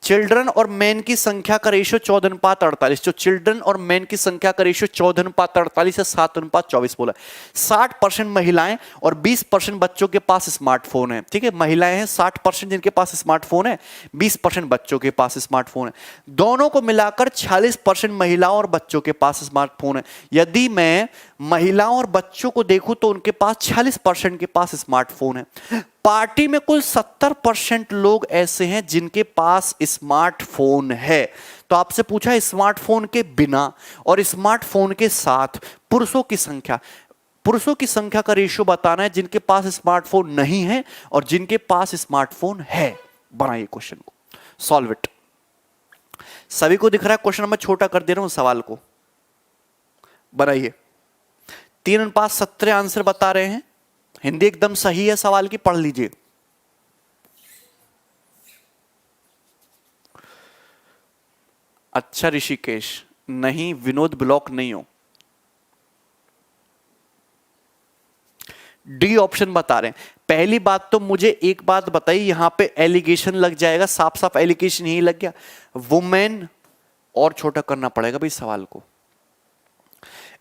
चिल्ड्रन और मैन की संख्या का रेशियो 14:48। जो चिल्ड्रन और मैन की संख्या का रेशियो 14:48 या 7:24 बोला। 60% महिलाएं और 20% बच्चों के पास स्मार्टफोन है। ठीक है, महिलाएं हैं 60% जिनके पास स्मार्टफोन है, 20% बच्चों के पास स्मार्टफोन है। दोनों को मिलाकर 46% महिलाओं और बच्चों के पास स्मार्टफोन है। यदि मैं महिलाओं और बच्चों को देखूं तो उनके पास 46% के पास स्मार्टफोन है। पार्टी में कुल 70% लोग ऐसे हैं जिनके पास स्मार्टफोन है। तो आपसे पूछा है स्मार्टफोन के बिना और स्मार्टफोन के साथ पुरुषों की संख्या। पुरुषों की संख्या का रेशियो बताना है जिनके पास स्मार्टफोन नहीं है और जिनके पास स्मार्टफोन है। बनाइए क्वेश्चन को, सॉल्व इट। सभी को दिख रहा है क्वेश्चन? मैं छोटा कर दे रहा हूं सवाल को। बनाइए। 3:17 आंसर बता रहे हैं। हिंदी एकदम सही है सवाल की, पढ़ लीजिए। अच्छा ऋषिकेश, नहीं विनोद ब्लॉक नहीं हो। डी ऑप्शन बता रहे हैं। पहली बात तो मुझे एक बात बताइए, यहां पे एलिगेशन लग जाएगा, साफ साफ एलिगेशन यही लग गया। वुमेन, और छोटा करना पड़ेगा भाई सवाल को,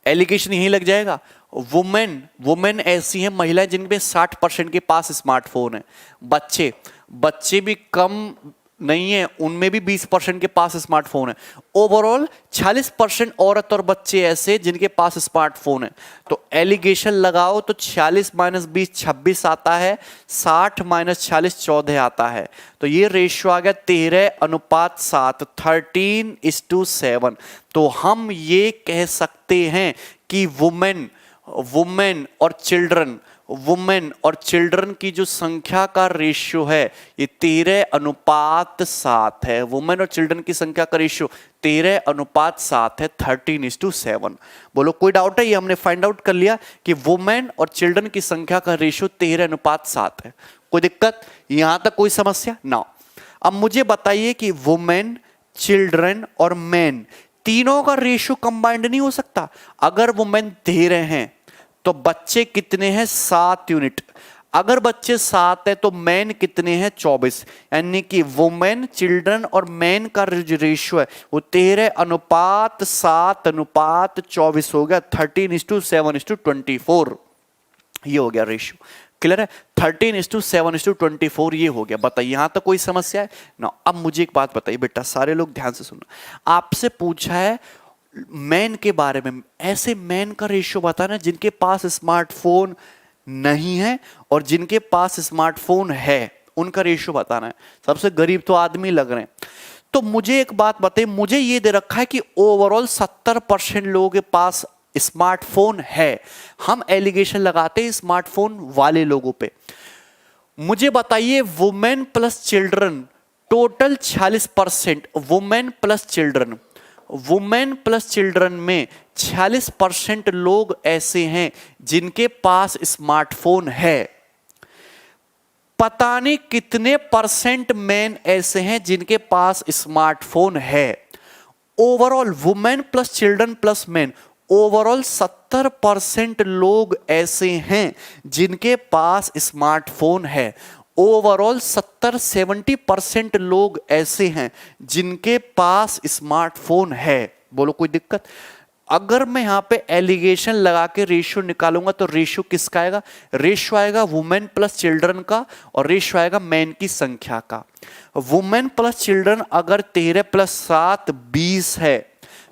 एलिगेशन यही लग जाएगा। वुमेन ऐसी हैं महिलाएं जिनमें 60% के पास स्मार्टफोन है। बच्चे भी कम नहीं है, उनमें भी 20% के पास स्मार्टफोन है। ओवरऑल 46% औरत और बच्चे ऐसे जिनके पास स्मार्टफोन है। तो एलिगेशन लगाओ तो 46 - 20 26 आता है, 60 - 46 14 आता है। तो ये रेशियो आ गया 13:7, 13:7। तो हम ये कह सकते हैं कि वुमेन और चिल्ड्रन की जो संख्या का रेशियो है ये 13:7 है। वुमेन और चिल्ड्रन की संख्या का रेशियो 13:7 है, 13:7। बोलो कोई डाउट है? ये हमने फाइंड आउट कर लिया कि वुमेन और चिल्ड्रन की संख्या का रेशियो 13:7 है। कोई दिक्कत यहां तक? कोई समस्या ना? अब मुझे बताइए कि वुमेन, चिल्ड्रन और मैन तीनों का रेशियो कंबाइंड नहीं हो सकता। अगर वुमेन 13 हैं तो बच्चे कितने हैं? 7 यूनिट। अगर बच्चे 7 है तो मैन कितने हैं? 24। यानी कि वुमेन, चिल्ड्रन और मैन का जो रेशियो है वो 13:7:24 हो गया, 13:7:24। ये हो गया रेशियो। क्लियर है? 13:7:24 ये हो गया। बताइए यहां तक कोई समस्या है ना? अब मुझे एक बात बताइए बेटा, सारे लोग ध्यान से सुनना। आपसे पूछा है मैन के बारे में, ऐसे मैन का रेशियो बताना जिनके पास स्मार्टफोन नहीं है और जिनके पास स्मार्टफोन है, उनका रेशियो बताना है। सबसे गरीब तो आदमी लग रहे हैं। तो मुझे एक बात बताइए, मुझे ये दे रखा है कि ओवरऑल 70% लोगों के पास स्मार्टफोन है। हम एलिगेशन लगाते हैं स्मार्टफोन वाले लोगों पे। मुझे बताइए women plus children total 46%। Women plus children में 46% लोग ऐसे हैं जिनके पास स्मार्टफोन है। पता नहीं कितने % मैन ऐसे हैं जिनके पास स्मार्टफोन है। Overall women plus children plus main, overall 70% लोग ऐसे हैं जिनके पास स्मार्टफोन है। ओवरऑल 70-70% लोग ऐसे हैं जिनके पास स्मार्टफोन है। बोलो कोई दिक्कत? अगर मैं यहां पे एलिगेशन लगा के रेशियो निकालूंगा तो रेशियो किसका आएगा? रेशियो आएगा वुमेन प्लस चिल्ड्रन का और रेशियो आएगा मैन की संख्या का। वुमेन प्लस चिल्ड्रन अगर 13 प्लस 7 20 है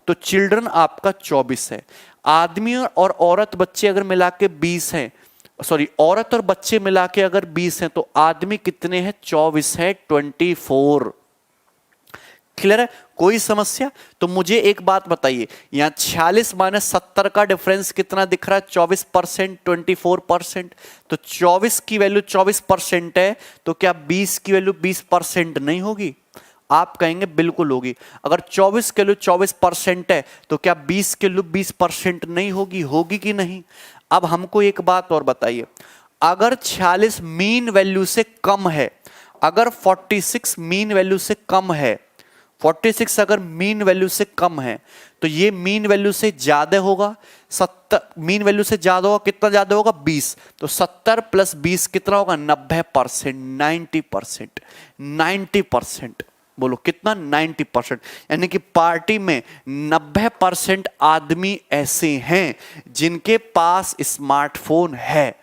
तो चिल्ड्रन आपका 24 है। आदमी और औरत बच्चे अगर मिला के 20 हैं, सॉरी औरत और बच्चे मिला के अगर 20 हैं तो आदमी कितने हैं? 24 है, 24। क्लियर है? कोई समस्या? तो मुझे एक बात बताइए, यहां 46 माइनस 70 का डिफरेंस कितना दिख रहा है? 24%, 24%। तो 24 की वैल्यू 24% है तो क्या 20 की वैल्यू 20% नहीं होगी? आप कहेंगे बिल्कुल होगी। अगर 24 की वैल्यू 24% है तो क्या 20 की वैल्यू 20% नहीं होगी? होगी कि नहीं? अब हमको एक बात और बताइए, अगर 46 मीन वैल्यू से कम है, अगर 46 मीन वैल्यू से कम है, 46 अगर मीन वैल्यू से कम है तो ये मीन वैल्यू से ज्यादा होगा। 70 मीन वैल्यू से ज्यादा होगा, कितना ज्यादा होगा? 20। तो 70 प्लस 20 कितना होगा? 90%, 90%, 90%। बोलो कितना? 90%। यानी कि पार्टी में 90% आदमी ऐसे हैं जिनके पास स्मार्टफोन है।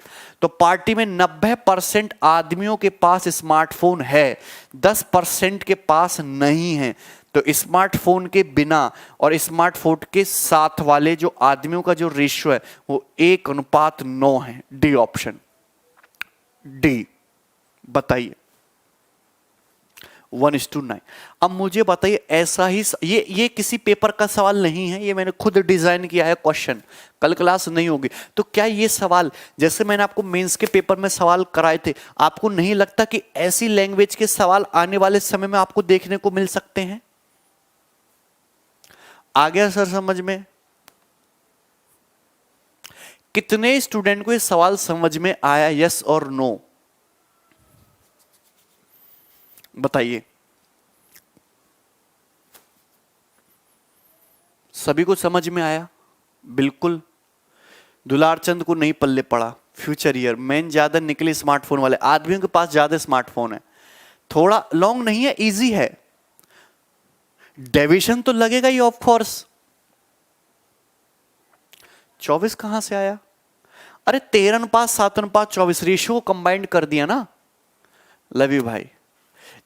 तो पार्टी में 90% आदमियों के पास स्मार्टफोन है, 10% के पास नहीं है। तो स्मार्टफोन के बिना और स्मार्टफोन के साथ वाले जो आदमियों का जो रेशियो है वो 1:9 है। D option, D. बताइए 1:9। अब मुझे बताइए, ऐसा ही ये किसी पेपर का सवाल नहीं है, ये मैंने खुद डिजाइन किया है क्वेश्चन, कल क्लास नहीं होगी। तो क्या ये सवाल, जैसे मैंने आपको मेंस के पेपर में सवाल कराए थे, आपको नहीं लगता कि ऐसी लैंग्वेज के सवाल आने वाले समय में आपको देखने को मिल सकते हैं? आ गया सर समझ में? कितने स्टूडेंट को ये सवाल समझ में आया? यस और नो बताइए। सभी को समझ में आया? बिल्कुल। दुलारचंद को नहीं पल्ले पड़ा। फ्यूचर ईयर मेन ज्यादा निकले स्मार्टफोन वाले, आदमियों के पास ज्यादा स्मार्टफोन है। थोड़ा लॉन्ग नहीं है, इजी है। डेविएशन तो लगेगा ही ऑफ कोर्स। 24 कहां से आया? अरे 13:7:24 रेशियो को कंबाइंड कर दिया ना। लव यू भाई।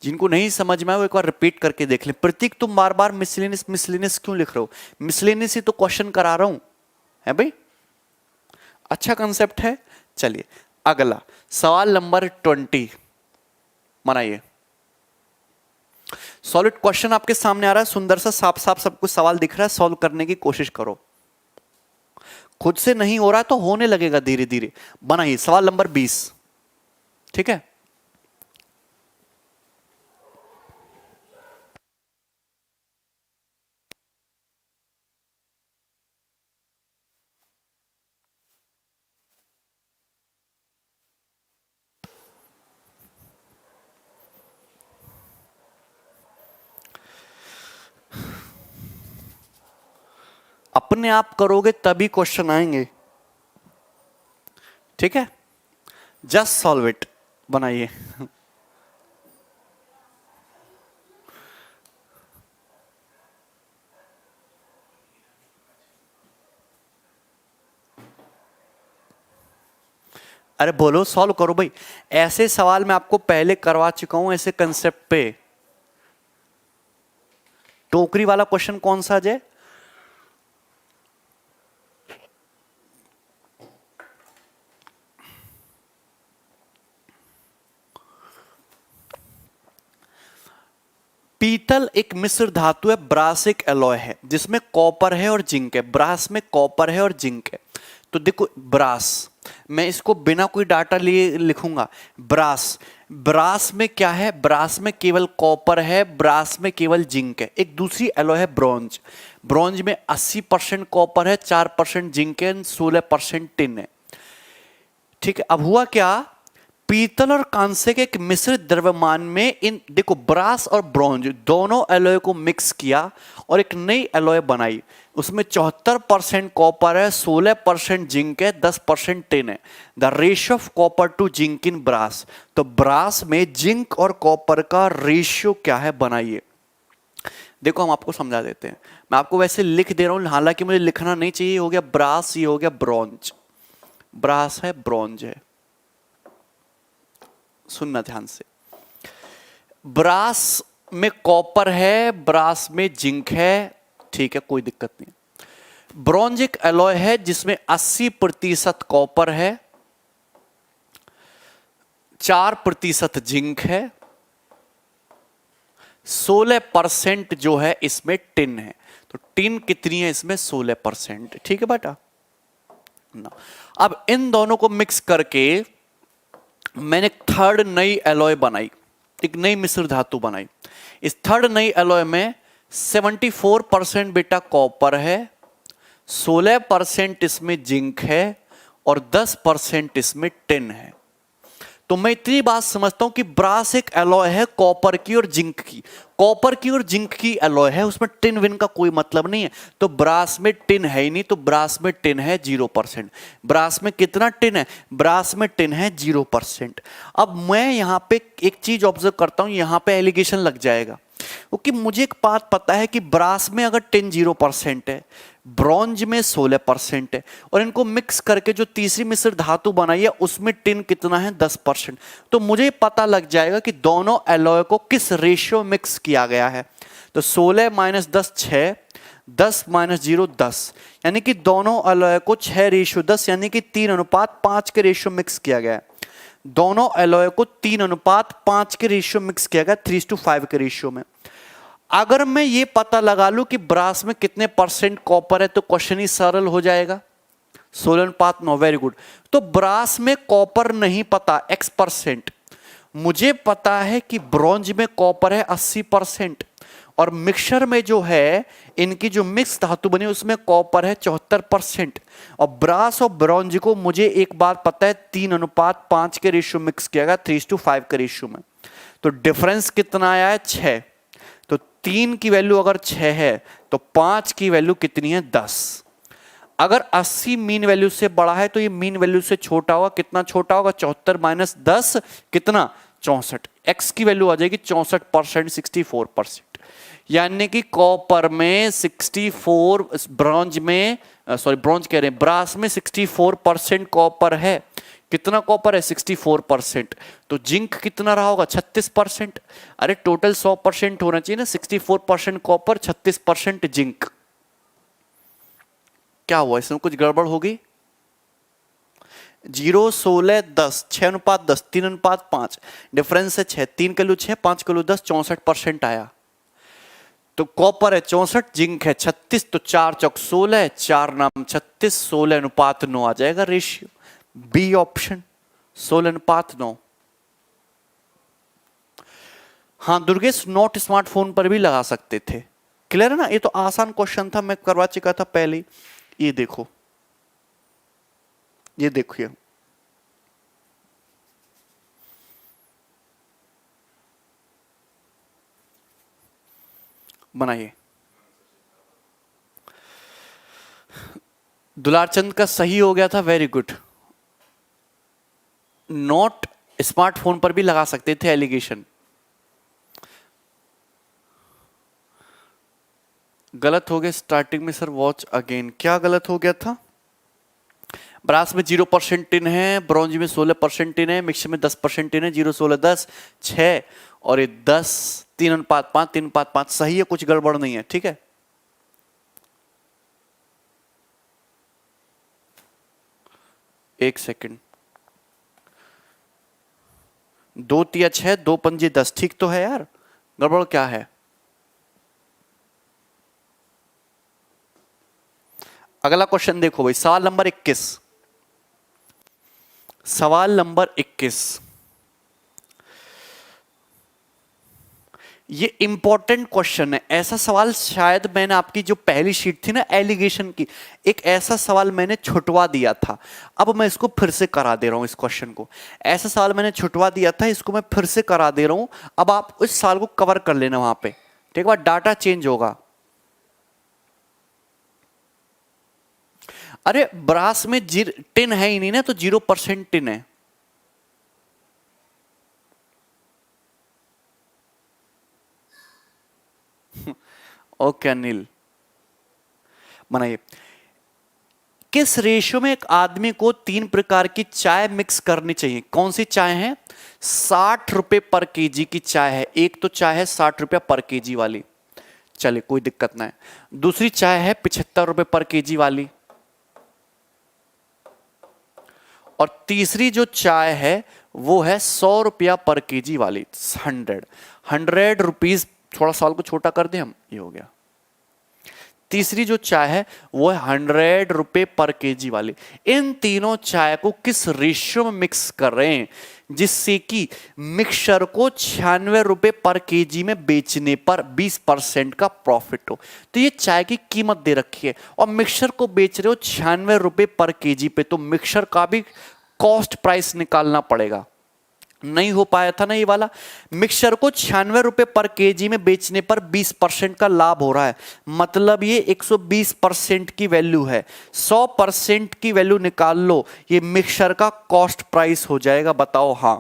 जिनको नहीं समझ में आया वो एक बार रिपीट करके देख ले। प्रतीक तुम बार बार मिसलेनियस मिसलेनियस क्यों लिख रहे हो? मिसलेनियस ही तो क्वेश्चन करा रहा हूं, है भाई। अच्छा कंसेप्ट है। चलिए अगला सवाल नंबर 20 बनाइए। सॉलिड क्वेश्चन आपके सामने आ रहा है, सुंदर सा साफ साफ सब कुछ सवाल दिख रहा है, सॉल्व करने की कोशिश करो। खुद से नहीं हो रहा तो होने लगेगा धीरे धीरे। बनाइए सवाल नंबर 20। ठीक है, अपने आप करोगे तभी क्वेश्चन आएंगे। ठीक है, जस्ट सॉल्व इट। बनाइए। अरे बोलो, सॉल्व करो भाई। ऐसे सवाल मैं आपको पहले करवा चुका हूं ऐसे कंसेप्ट पे। टोकरी वाला क्वेश्चन कौन सा है? पीतल एक मिश्र धातु है, ब्रास एक एलॉय है जिसमें कॉपर है और जिंक है। ब्रास में कॉपर है और जिंक है। तो देखो ब्रास, मैं इसको बिना कोई डाटा लिए लिखूंगा। ब्रास, ब्रास में क्या है? ब्रास में केवल कॉपर है, ब्रास में केवल जिंक है। एक दूसरी एलॉय है ब्रॉन्ज। ब्रॉन्ज में 80% कॉपर है, 4% जिंक है, 16% टिन है। ठीक है, अब हुआ क्या? पीतल और कांसे के एक मिश्रित द्रव्यमान में इन देखो ब्रास और ब्रॉन्ज दोनों एलॉय को मिक्स किया और एक नई एलॉय बनाई। उसमें 74% कॉपर है, 16% जिंक है, 10% टिन है। The ratio of copper to zinc in brass, तो ब्रास में जिंक और कॉपर का रेशियो क्या है बनाइए। देखो हम आपको समझा देते हैं, मैं आपको वैसे लिख दे रहा हूं, हालांकि मुझे लिखना नहीं चाहिए। हो गया ब्रास, ये हो गया ब्रॉन्ज, ब्रास है ब्रॉन्ज है। सुनना ध्यान से, ब्रास में कॉपर है, ब्रास में जिंक है, ठीक है कोई दिक्कत नहीं। ब्रॉन्ज एक एलॉय है जिसमें 80% कॉपर है, 4% जिंक है, 16% जो है इसमें टिन है। तो टिन कितनी है इसमें? 16%। ठीक है बेटा ना। अब इन दोनों को मिक्स करके मैंने एक थर्ड नई एलॉय बनाई, एक नई मिश्र धातु बनाई। इस थर्ड नई एलॉय में 74% बेटा कॉपर है, 16% इसमें जिंक है और 10% इसमें टिन है। तो मैं इतनी बात समझता हूं कि ब्रास एक एलॉय है कॉपर की और जिंक की, कॉपर की और जिंक की एलॉय है, उसमें टिन विन का कोई मतलब नहीं है। तो ब्रास में टिन है ही नहीं, तो ब्रास में टिन है 0%। ब्रास में कितना टिन है? ब्रास में टिन है 0%। अब मैं यहां पे एक चीज ऑब्जर्व करता हूं, यहां पे एलिगेशन लग जाएगा, क्योंकि मुझे एक बात पता है कि ब्रास में अगर टिन 0% है, ब्रॉन्ज में 16% है, और इनको मिक्स करके जो तीसरी मिश्र धातु बनाई है उसमें टिन कितना है? 10%। तो मुझे पता लग जाएगा कि दोनों एलॉय को किस रेशियो मिक्स किया गया है। तो 16 - 10 6, 10 - 0 10, यानी कि दोनों एलॉय को 6:10 यानी कि 3:5 के रेशियो मिक्स किया गया है। दोनों एलॉय को 3:5 के रेशियो मिक्स किया गया, 3:5 के रेशियो में। अगर मैं ये पता लगा लूं कि ब्रास में कितने परसेंट कॉपर है तो क्वेश्चन ही सरल हो जाएगा। 16:9, वेरी गुड। तो ब्रास में कॉपर नहीं पता X%, मुझे पता है कि ब्रॉन्ज में कॉपर है 80%, और मिक्सचर में जो है इनकी जो मिक्स धातु बनी उसमें कॉपर है 74%। और ब्रास और ब्रॉन्ज को मुझे एक बात पता है 3:5 के रेशियो मिक्स किया गया, 3:5 के रेशियो में। तो डिफरेंस कितना आया है? 6। तो 3 की वैल्यू अगर 6 है तो 5 की वैल्यू कितनी है? 10। अगर 80 मीन वैल्यू से बड़ा है तो ये मीन वैल्यू से छोटा होगा। कितना छोटा होगा? 74 - 10 कितना? 64। एक्स की वैल्यू आ जाएगी 64%, 64%। यानी कि कॉपर में 64, ब्रॉन्ज में ब्रॉन्ज कह रहे हैं, ब्रास में 64% कॉपर है। कितना कॉपर है? 64%। तो जिंक कितना रहा होगा? 36%। अरे टोटल 100% होना चाहिए ना, 64% कॉपर, 36% जिंक। क्या हुआ इसमें? कुछ गड़बड़ होगी? 0 16 10, 6:10, 3:5, डिफरेंस है 6, 3 किलो 6, 5 किलो 10, 64% आया। तो कॉपर है 64, जिंक है 36, तो 4 चौक 16, 4 नाम 36, 16:9 आ जाएगा रेशियो। B option 16:9। हाँ दुर्गेश, नोट स्मार्टफोन पर भी लगा सकते थे। क्लियर है ना? ये तो आसान क्वेश्चन था, मैं करवा चुका था पहले। ये देखो, ये देखिए, बनाइए। दुलारचंद का सही हो गया था, वेरी गुड। नोट स्मार्टफोन पर भी लगा सकते थे एलिगेशन। गलत हो गया स्टार्टिंग में सर, वॉच अगेन। क्या गलत हो गया था? ब्रास में 0% टिन है, ब्रॉन्ज में 16% टिन है, मिक्सचर में 10% टिन है। 0 16 10 6 और ये 10, 3:5 3:5 सही है, कुछ गड़बड़ नहीं है। ठीक है, एक सेकंड। 2 तिया 6, 2 पंजे 10, ठीक तो है यार, गड़बड़ क्या है? अगला क्वेश्चन देखो भाई, सवाल नंबर 21। सवाल नंबर 21, ये इंपॉर्टेंट क्वेश्चन है। ऐसा सवाल शायद मैंने आपकी जो पहली शीट थी ना एलिगेशन की, एक ऐसा सवाल मैंने छुटवा दिया था। अब मैं इसको फिर से करा दे रहा हूं इस क्वेश्चन को। ऐसा सवाल मैंने छुटवा दिया था, इसको मैं फिर से करा दे रहा हूं। अब आप इस सवाल को कवर कर लेना वहां पे, ठीक है। डाटा चेंज होगा। अरे ब्रास में टिन है ही नहीं ना, तो 0% टिन है। ओके अनिल, बनाइए। किस रेशियो में एक आदमी को 3 प्रकार की चाय मिक्स करनी चाहिए? कौन सी चाय है? 60 रुपए पर केजी की चाय है। एक तो चाय है 60 रुपया पर केजी वाली, चलिए कोई दिक्कत ना है। दूसरी चाय है 75 रुपए पर केजी वाली, और तीसरी जो चाय है वो है 100 रुपया पर केजी वाली, 100 रुपीज। थोड़ा सवाल को छोटा कर दें हम, ये हो गया। तीसरी जो चाय है वो है 100 रुपए पर केजी वाली। इन तीनों चाय को किस रेशियो में मिक्स कर रहे हैं जिससे कि मिक्सचर को 96 रुपए पर केजी में बेचने पर 20% का प्रॉफिट हो? तो ये चाय की कीमत दे रखी है और मिक्सचर को बेच रहे हो 96 रुपए पर केजी पे, तो मिक्सचर का भी कॉस्ट प्राइस निकालना पड़ेगा। नहीं हो पाया था ना ये वाला। मिक्सचर को 96 रुपए पर केजी में बेचने पर 20% का लाभ हो रहा है, मतलब ये 120% की वैल्यू है। 100% की वैल्यू निकाल लो, ये मिक्सचर का कॉस्ट प्राइस हो जाएगा। बताओ हाँ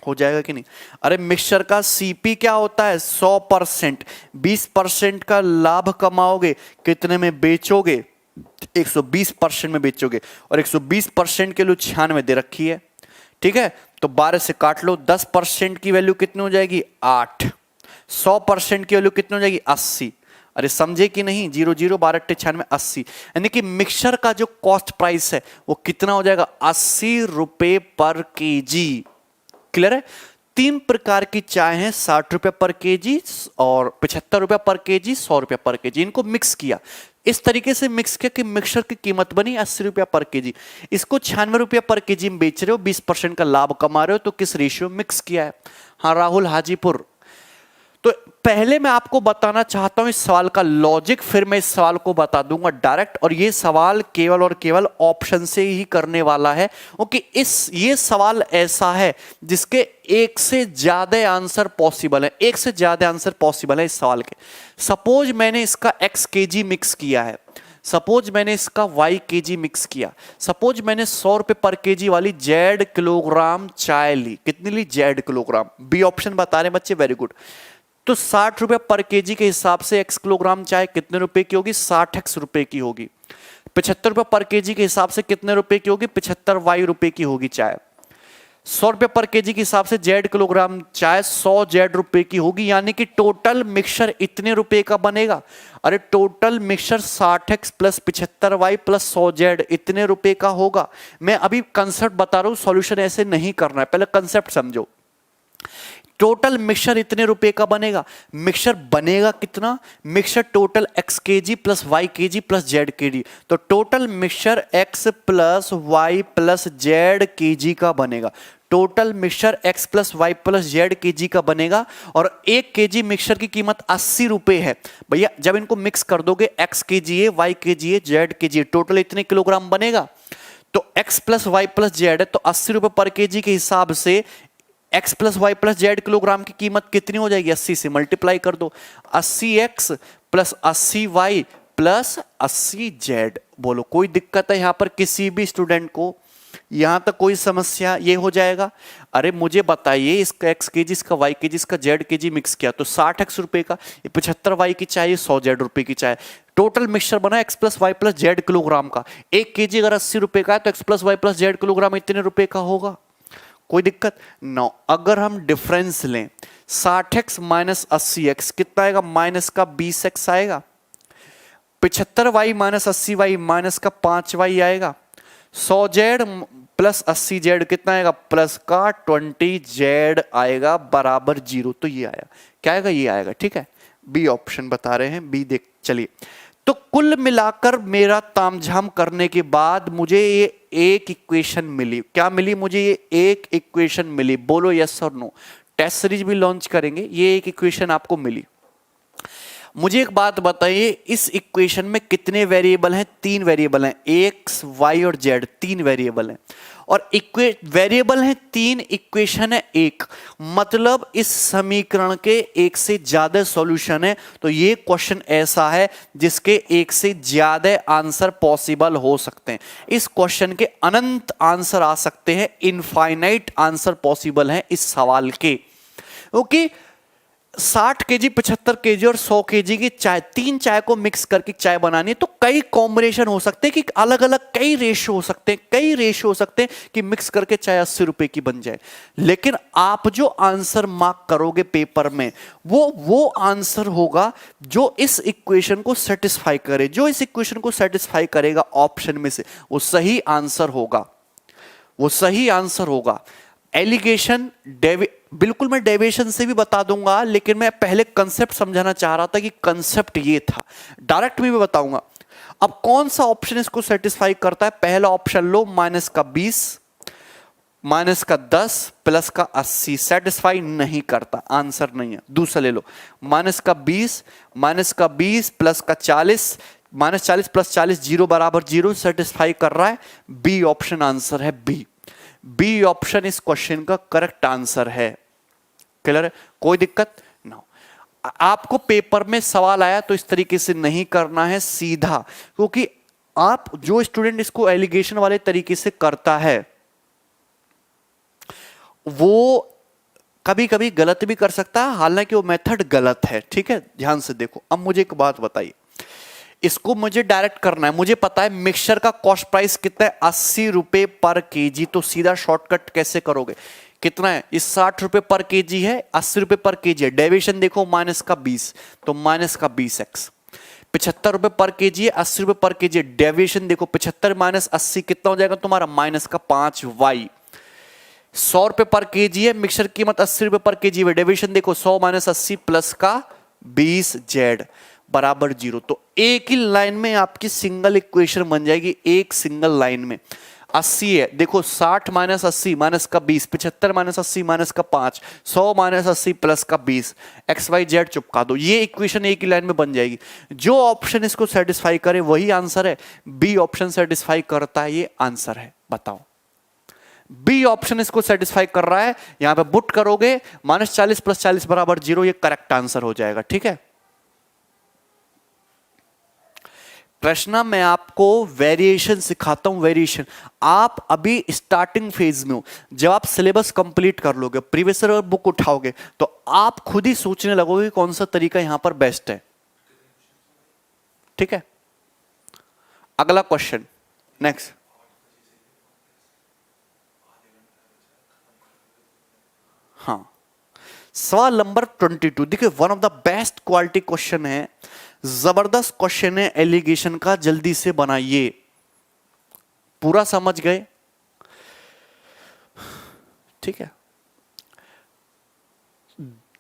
हो जाएगा कि नहीं? अरे मिक्सचर का सीपी क्या होता है? 100%। 20% का लाभ कमाओगे, कितने में बेचोगे? 120% में बेचोगे, और 120% के लिए 96 दे रखी है, ठीक है। तो 12 से काट लो, 10% की वैल्यू कितनी हो जाएगी? 8। 100% की वैल्यू कितनी हो जाएगी? 80। अरे समझे कि नहीं? 0 0 12 96 80, यानी कि मिक्सचर का जो कॉस्ट प्राइस है वो कितना हो जाएगा? 80 रुपए पर केजी। क्लियर है? 3 प्रकार की चाय है, 60 रुपए पर केजी और 75 रुपए पर केजी, 100 रुपए पर केजी। इनको मिक्स किया, इस तरीके से मिक्स किया कि मिक्सचर की कीमत बनी 80 रुपया पर केजी। इसको 96 रुपया पर केजी में बेच रहे हो, 20% का लाभ कमा रहे हो, तो किस रेशियो में मिक्स किया है? हाँ राहुल हाजीपुर। तो पहले मैं आपको बताना चाहता हूं इस सवाल का लॉजिक, फिर मैं इस सवाल को बता दूंगा डायरेक्ट। और ये सवाल केवल और केवल ऑप्शन से ही करने वाला है, क्योंकि ये सवाल ऐसा है जिसके एक से ज्यादा आंसर पॉसिबल है। एक से ज्यादा आंसर पॉसिबल है इस सवाल के। सपोज मैंने इसका x केजी मिक्स किया है, सपोज मैंने इसका y केजी मिक्स किया, सपोज मैंने 100 रुपए पर केजी वाली Z किलोग्राम चाय ली। कितनी ली? Z kilogram. बी ऑप्शन बता रहे बच्चे, वेरी गुड। तो 60 रुपए पर केजी के हिसाब से x किलोग्राम चाय कितने रुपए की होगी? 60x रुपए की होगी। 75 रुपए पर केजी के हिसाब से कितने रुपए की होगी? 75y रुपए की होगी चाय। 100 रुपए पर केजी के हिसाब से Z किलोग्राम चाय 100 Z रुपए की होगी, यानी कि टोटल मिक्सचर इतने रुपए का बनेगा। अरे total mixture 60x plus 75y plus 100Z इतने रुपए का होगा। मैं अभी कंसेप्ट बता रहा हूं, सॉल्यूशन ऐसे नहीं करना है, पहले कंसेप्ट समझो। टोटल मिक्सचर इतने रुपए का बनेगा। मिक्सचर बनेगा कितना? Mixture total x KG plus y KG plus z KG, तो total mixture x plus y plus z KG का बनेगा। Total mixture x plus Y plus Z KG का बनेगा, और 1 केजी मिक्सचर की कीमत 80 रुपए है। भैया जब इनको मिक्स कर दोगे, x केजी है, y केजी है, z केजी है, टोटल इतने किलोग्राम बनेगा। तो x plus Y plus Z है, तो 80 रुपए पर केजी के हिसाब से x plus Y plus Z kilogram की कीमत कितनी हो जाएगी? 80 से मल्टीप्लाई कर दो। 80x plus 80y plus 80z। बोलो कोई दिक्कत है यहां पर किसी भी स्टूडेंट को? यहां तक कोई समस्या? ये हो जाएगा। अरे मुझे बताइए, इसका x केजी, इसका y केजी, इसका z केजी मिक्स किया तो 60x रुपए का, 75y की चाय, 100z रुपए की चाय। टोटल मिक्सचर बना x plus Y plus Z kilogram का। 1 केजी अगर 80 रुपए का है तो x plus Y plus Z kilogram इतने रुपए का होगा। कोई दिक्कत? नो। अगर हम डिफरेंस लें, 60x माइनस 80x कितना आएगा? माइनस का 20x आएगा। 75y माइनस 80y माइनस का 5y आएगा। 100z प्लस 80z कितना आएगा? प्लस का 20z आएगा बराबर 0। तो ये आया, क्या आएगा? ये आएगा, ठीक है। बी ऑप्शन बता रहे हैं, बी देख। चलिए, तो कुल मिलाकर मेरा तामझाम करने के बाद मुझे ये एक इक्वेशन मिली। क्या मिली मुझे? ये एक इक्वेशन मिली। बोलो यस और नो। टेस्ट सीरीज भी लॉन्च करेंगे। ये एक इक्वेशन आपको मिली। मुझे एक बात बताइए, इस इक्वेशन में कितने वेरिएबल हैं? 3 वेरिएबल हैं, एक्स वाई और जेड, 3 वेरिएबल हैं और वेरिएबल हैं 3, इक्वेशन है 1। मतलब इस समीकरण के एक से ज्यादा सॉल्यूशन है। तो ये क्वेश्चन ऐसा है जिसके एक से ज्यादा आंसर पॉसिबल हो सकते हैं। इस क्वेश्चन के अनंत आंसर आ सकते हैं, इनफाइनाइट आंसर पॉसिबल है इस सवाल के। ओके, 60 केजी, 75 केजी और 100 केजी की चाय, 3 चाय को मिक्स करके चाय बनानी है तो कई कॉम्बिनेशन हो सकते हैं कि अलग अलग कई रेशियो हो सकते हैं, कई रेशियो हो सकते हैं कि मिक्स करके चाय 80 रुपए की बन जाए। लेकिन आप जो आंसर मार्क करोगे पेपर में वो आंसर होगा जो इस इक्वेशन को सेटिस्फाई करे। जो इस इक्वेशन को सेटिस्फाई करेगा ऑप्शन में से वो सही आंसर होगा, वो सही आंसर होगा। एलिगेशन बिल्कुल मैं डेविएशन से भी बता दूंगा, लेकिन मैं पहले कंसेप्ट समझाना चाह रहा था कि कंसेप्ट ये था। डायरेक्ट में भी बताऊंगा। अब कौन सा ऑप्शन इसको सेटिस्फाई करता है? पहला ऑप्शन लो, माइनस का 20, माइनस का 10, प्लस का 80, सेटिस्फाई नहीं करता, आंसर नहीं है। दूसरा ले लो, माइनस का 20, माइनस का 20 प्लस का 40, माइनस 40 प्लस 40 0 बराबर 0, सेटिस्फाई कर रहा है। बी ऑप्शन आंसर है, बी ऑप्शन इस क्वेश्चन का करेक्ट आंसर है। क्लियर है? कोई दिक्कत ना। आपको पेपर में सवाल आया तो इस तरीके से नहीं करना है सीधा, क्योंकि आप जो स्टूडेंट इसको एलिगेशन वाले तरीके से करता है वो कभी कभी गलत भी कर सकता है, हालांकि वो मेथड गलत है। ठीक है, ध्यान से देखो। अब मुझे एक बात बताइए, इसको मुझे डायरेक्ट करना है। मुझे पता है मिक्सचर का कॉस्ट प्राइस कितना है, 80 रुपए पर केजी। तो सीधा शॉर्टकट कैसे करोगे? कितना है? इस 60 रुपए पर केजी है, 80 रुपए पर केजी है। डेविएशन देखो माइनस का 20, तो माइनस का 20x। 75 रुपए पर केजी है, 80 रुपए पर केजी है। डेविएशन देखो 75 माइनस 80 कितना हो जाएगा तुम्हारा? माइनस का 5y। 100 रुपए पर केजी है, मिक्सचर कीमत 80 रुपए पर केजी है। डेविएशन देखो 100 माइनस 80 प्लस का 20z बराबर 0। तो एक ही लाइन में आपकी सिंगल इक्वेशन बन जाएगी, एक सिंगल लाइन में। 80 है, देखो 60 माइनस 80 माइनस का 20, 75 माइनस 80 माइनस का 5, 100 माइनस 80 प्लस का 20, एक्स वाई जेड चुपका दो। ये इक्वेशन एक ही लाइन में बन जाएगी। जो ऑप्शन इसको सेटिस्फाई करे वही आंसर है। बी ऑप्शन सेटिस्फाई करता है, ये आंसर है। बताओ, बी ऑप्शन इसको सेटिस्फाई कर रहा है। यहां पे पुट करोगे माइनस 40 प्लस 40 बराबर 0, ये करेक्ट आंसर हो जाएगा। ठीक है, प्रश्न मैं आपको वेरिएशन सिखाता हूं। वेरिएशन आप अभी स्टार्टिंग फेज में हो। जब आप सिलेबस कंप्लीट कर लोगे, प्रीवियस ईयर बुक उठाओगे, तो आप खुद ही सोचने लगोगे कौन सा तरीका यहां पर बेस्ट है। ठीक है, अगला क्वेश्चन, नेक्स्ट। हाँ, सवाल नंबर 22। देखिए, one of the best quality question है, जबरदस्त क्वेश्चन है एलिगेशन का। जल्दी से बनाइए। पूरा समझ गए? ठीक है।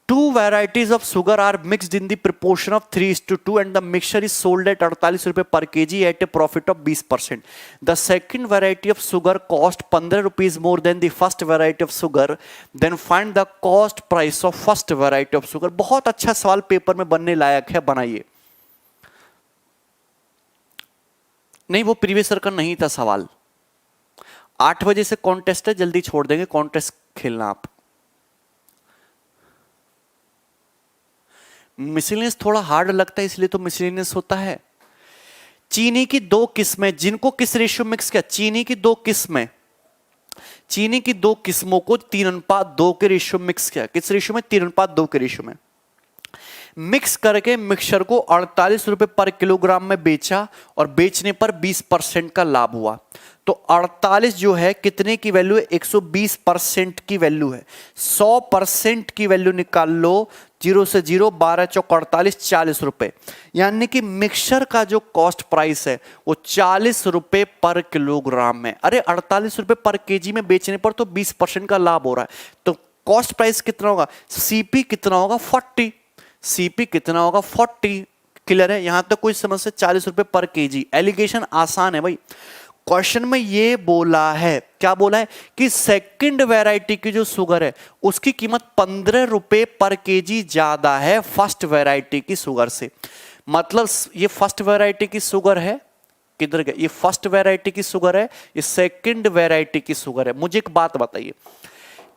2 varieties of sugar are mixed in the proportion of 3:2 and the mixture is sold at 48 रुपए per kg at a profit of 20%. The second variety of sugar cost 15 rupees more than the first variety of sugar. Then find the cost price of first variety of sugar. बहुत अच्छा सवाल paper में बनने लायक है, बनाइए। नहीं, वो previous year का नहीं था सवाल। 8 बजे से कॉन्टेस्ट है, जल्दी छोड़ देंगे कॉन्टेस्ट खेलना आप। मिसलेनियस थोड़ा हार्ड लगता है, इसलिए तो मिसलेनियस होता है। चीनी की 2 किस्में, जिनको किस रेशियो मिक्स किया? चीनी की 2 किस्में, चीनी की 2 किस्मों को 3:2 के रेशियो मिक्स किया। किस रेशियो में? 3:2 के रेशियो में मिक्स करके मिक्सचर को 48 रुपए पर किलोग्राम में बेचा और बेचने पर 20% का लाभ हुआ। तो 48 जो है कितने की वैल्यू है? 120% की वैल्यू है। 100% की वैल्यू निकाल लो, 0 से 0, 12 चौक 48, 40 रुपए। यानी कि मिक्सचर का जो कॉस्ट प्राइस है वो 40 रुपए पर किलोग्राम है। अरे 48 रुपए पर केजी में बेचने पर तो 20% का लाभ हो रहा है। तो कॉस्ट प्राइस कितना होगा? सीपी कितना होगा? 40। सीपी कितना होगा? 40। क्लियर है? यहां तक कोई समस्या? 40 रुपए पर केजी। एलिगेशन आसान है भाई। क्वेश्चन में ये बोला है, क्या बोला है कि सेकंड वैरायटी की जो शुगर है उसकी कीमत 15 रुपए पर केजी ज्यादा है फर्स्ट वैरायटी की शुगर से। मतलब ये फर्स्ट वैरायटी की शुगर है, किधर गया, ये फर्स्ट वैरायटी की शुगर है, ये सेकंड वैरायटी की शुगर है। मुझे एक बात बताइए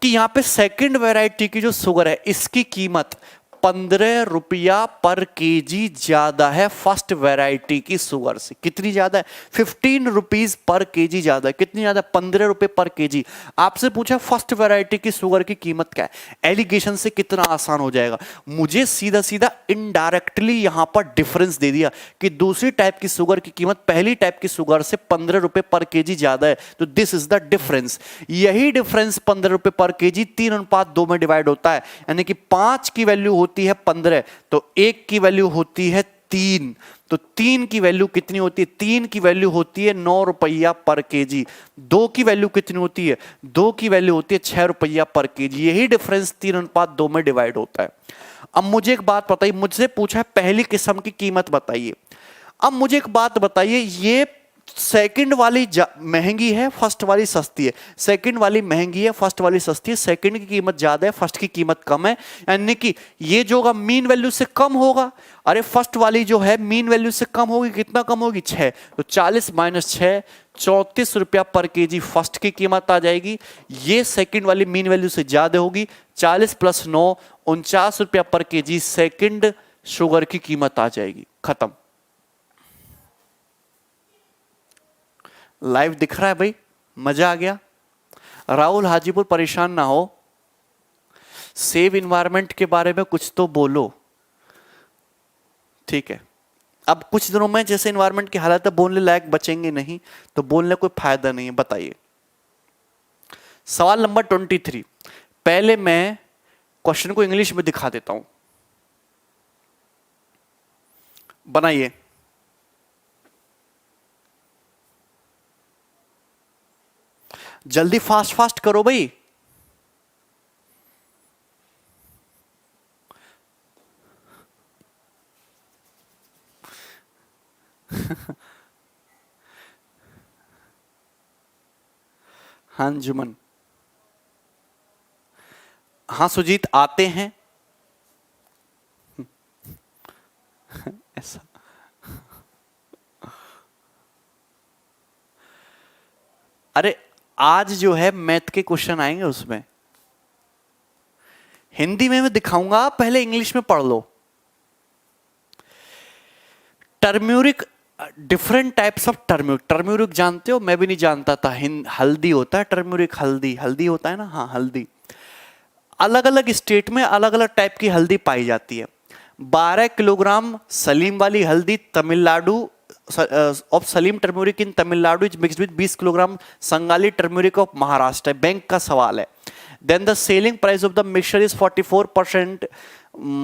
कि यहां पे सेकंड वैरायटी की जो शुगर है इसकी कीमत 15 रुपया पर केजी ज्यादा है फर्स्ट वैरायटी की शुगर से। कितनी ज्यादा है? 15 रुपीज पर केजी ज्यादा है। कितनी ज्यादा? 15 रुपए पर केजी। आपसे पूछा फर्स्ट वैरायटी की शुगर की कीमत क्या है, एलिगेशन से कितना आसान हो जाएगा। मुझे सीधा सीधा इनडायरेक्टली यहां पर डिफरेंस दे दिया कि दूसरी टाइप की शुगर की कीमत पहली टाइप की शुगर से 15 रुपए पर केजी ज्यादा है, तो दिस इज द डिफरेंस। यही डिफरेंस 15 रुपए पर केजी 3:2 में डिवाइड होता है, यानी कि 5 की वैल्यू होती है 15, तो 1 की वैल्यू होती है 3, तो 3 की वैल्यू कितनी होती है? 3 की वैल्यू होती है 9 रुपया पर केजी। 2 की वैल्यू कितनी होती है? 2 की वैल्यू होती है 6 रुपया पर केजी। यही डिफरेंस 3:2 में डिवाइड होता है। अब मुझे एक बात बताइए, मुझसे पूछा है पहली किस्म की कीमत बताइए। अब मुझे एक बात बताइए, ये सेकंड वाली महंगी है, फर्स्ट वाली सस्ती है। सेकंड वाली महंगी है, फर्स्ट वाली सस्ती है। सेकंड की कीमत ज्यादा है, फर्स्ट की कीमत कम है, यानी कि ये जो होगा मीन वैल्यू से कम होगा। अरे फर्स्ट वाली जो है मीन वैल्यू से कम होगी, कितना कम होगी? 6, तो 40 - 6 34 रुपया पर केजी फर्स्ट की कीमत आ जाएगी। ये सेकंड वाली मीन वैल्यू से ज्यादा होगी, 40 + 9 49 रुपया पर केजी सेकंड शुगर की कीमत आ जाएगी। खत्म। लाइव दिख रहा है भाई? मजा आ गया? राहुल हाजीपुर परेशान ना हो, सेव इन्वायरमेंट के बारे में कुछ तो बोलो, ठीक है। अब कुछ दिनों में जैसे इन्वायरमेंट की हालत है, बोलने लायक बचेंगे नहीं, तो बोलने कोई फायदा नहीं है। बताइए सवाल नंबर 23। पहले मैं क्वेश्चन को इंग्लिश में दिखा देता हूं, बनाइए। जल्दी फास्ट फास्ट करो भाई। हाँ जुमन, हाँ सुजीत आते हैं ऐसा। अरे आज जो है मैथ के क्वेश्चन आएंगे, उसमें हिंदी में मैं दिखाऊंगा, पहले इंग्लिश में पढ़ लो। टर्म्यूरिक, डिफरेंट टाइप्स ऑफ टर्म्यूरिक। टर्म्यूरिक जानते हो? मैं भी नहीं जानता था। हल्दी होता है टर्म्यूरिक, हल्दी हल्दी होता है ना, हाँ हल्दी। अलग अलग स्टेट में अलग अलग टाइप की हल्दी पाई जाती है। 12 किलोग्राम सलीम वाली हल्दी Tamil Nadu of Salem turmeric in Tamil Nadu is mixed with 20 kilogram Sangli turmeric of Maharashtra. Bank का सवाल है। Then the selling price of the mixture is 44%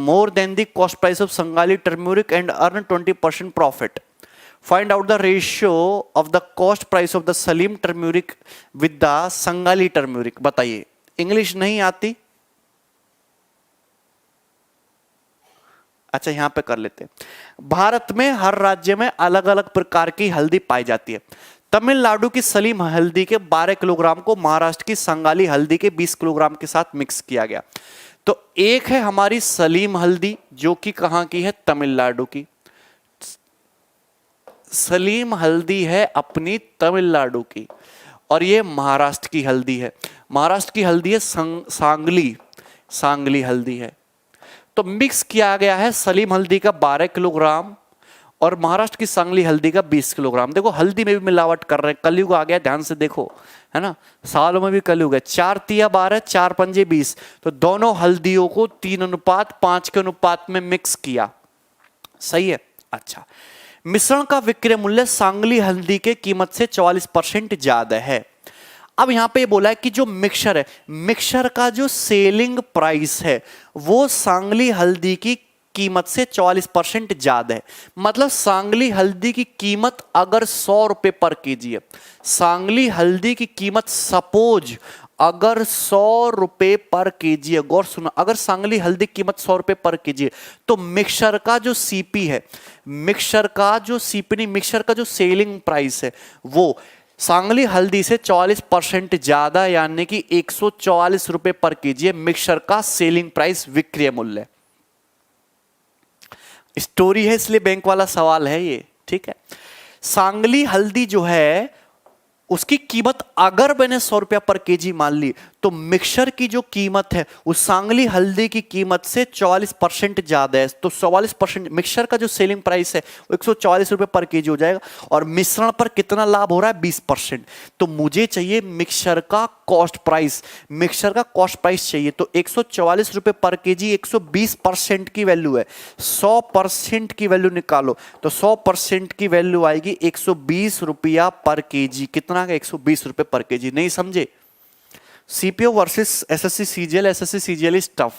more than the cost price of Sangali turmeric and earn 20% profit. Find out the ratio of the cost price of the Salim turmeric with the Sangali turmeric. बताइए, English नहीं आती? अच्छा यहां पे कर लेते हैं। भारत में हर राज्य में अलग अलग प्रकार की हल्दी पाई जाती है। तमिलनाडु की सलीम हल्दी के 12 किलोग्राम को महाराष्ट्र की संगाली हल्दी के 20 किलोग्राम के साथ मिक्स किया गया। तो एक है हमारी सलीम हल्दी जो कि कहां की है? तमिलनाडु की। सलीम हल्दी है अपनी तमिलनाडु की, और ये महाराष्ट्र की हल्दी है। महाराष्ट्र की हल्दी है सांगली हल्दी है। तो मिक्स किया गया है सलीम हल्दी का 12 किलोग्राम और महाराष्ट्र की सांगली हल्दी का 20 किलोग्राम। देखो हल्दी में भी मिलावट कर रहे हैं, कलयुग आ गया, ध्यान से देखो, है ना, सालों में भी कलयुग है। 4 तिया 12, 4 पंजे 20, तो दोनों हल्दियों को 3:5 के अनुपात में मिक्स किया। सही है। अच्छा, मिश्रण का विक्रय मूल्य सांगली हल्दी के कीमत से 44% ज्यादा है। अब यहां पे बोला है कि जो मिक्सचर है, मिक्सचर का जो सेलिंग प्राइस है वो सांगली हल्दी की कीमत से 44% ज्यादा है। मतलब सांगली हल्दी की कीमत अगर 100 रुपए पर केजी है, सांगली हल्दी की कीमत सपोज अगर 100 रुपए पर केजी है, गौर सुनो, अगर सांगली हल्दी की कीमत 100 रुपए पर केजी है, तो मिक्सचर का जो सीपी है, मिक्सचर का जो सीपी नहीं, मिक्सचर का जो सेलिंग प्राइस है वो सांगली हल्दी से 44% ज्यादा यानी कि 144 रुपए पर केजी है मिक्सचर का सेलिंग प्राइस, विक्रय मूल्य। स्टोरी है इसलिए बैंक वाला सवाल है ये, ठीक है। सांगली हल्दी जो है उसकी कीमत अगर मैंने 100 रुपया पर केजी मान ली तो मिक्सचर की जो कीमत है उस सांगली हल्दी की कीमत से 44% ज्यादा है, तो 44% मिक्सचर का जो सेलिंग प्राइस है वो 144 रुपए पर केजी हो जाएगा। और मिश्रण पर कितना लाभ हो रहा है? 20%। तो मुझे चाहिए मिक्सचर का कॉस्ट प्राइस, मिक्सचर का कॉस्ट प्राइस चाहिए। तो 144 रुपए पर केजी 120% की वैल्यू है, 100% की वैल्यू निकालो तो 100% की वैल्यू आएगी 120 रुपया पर केजी। कितना का? 120 रुपए पर केजी। नहीं समझे? CPO versus SSC CGL, SSC CGL is tough.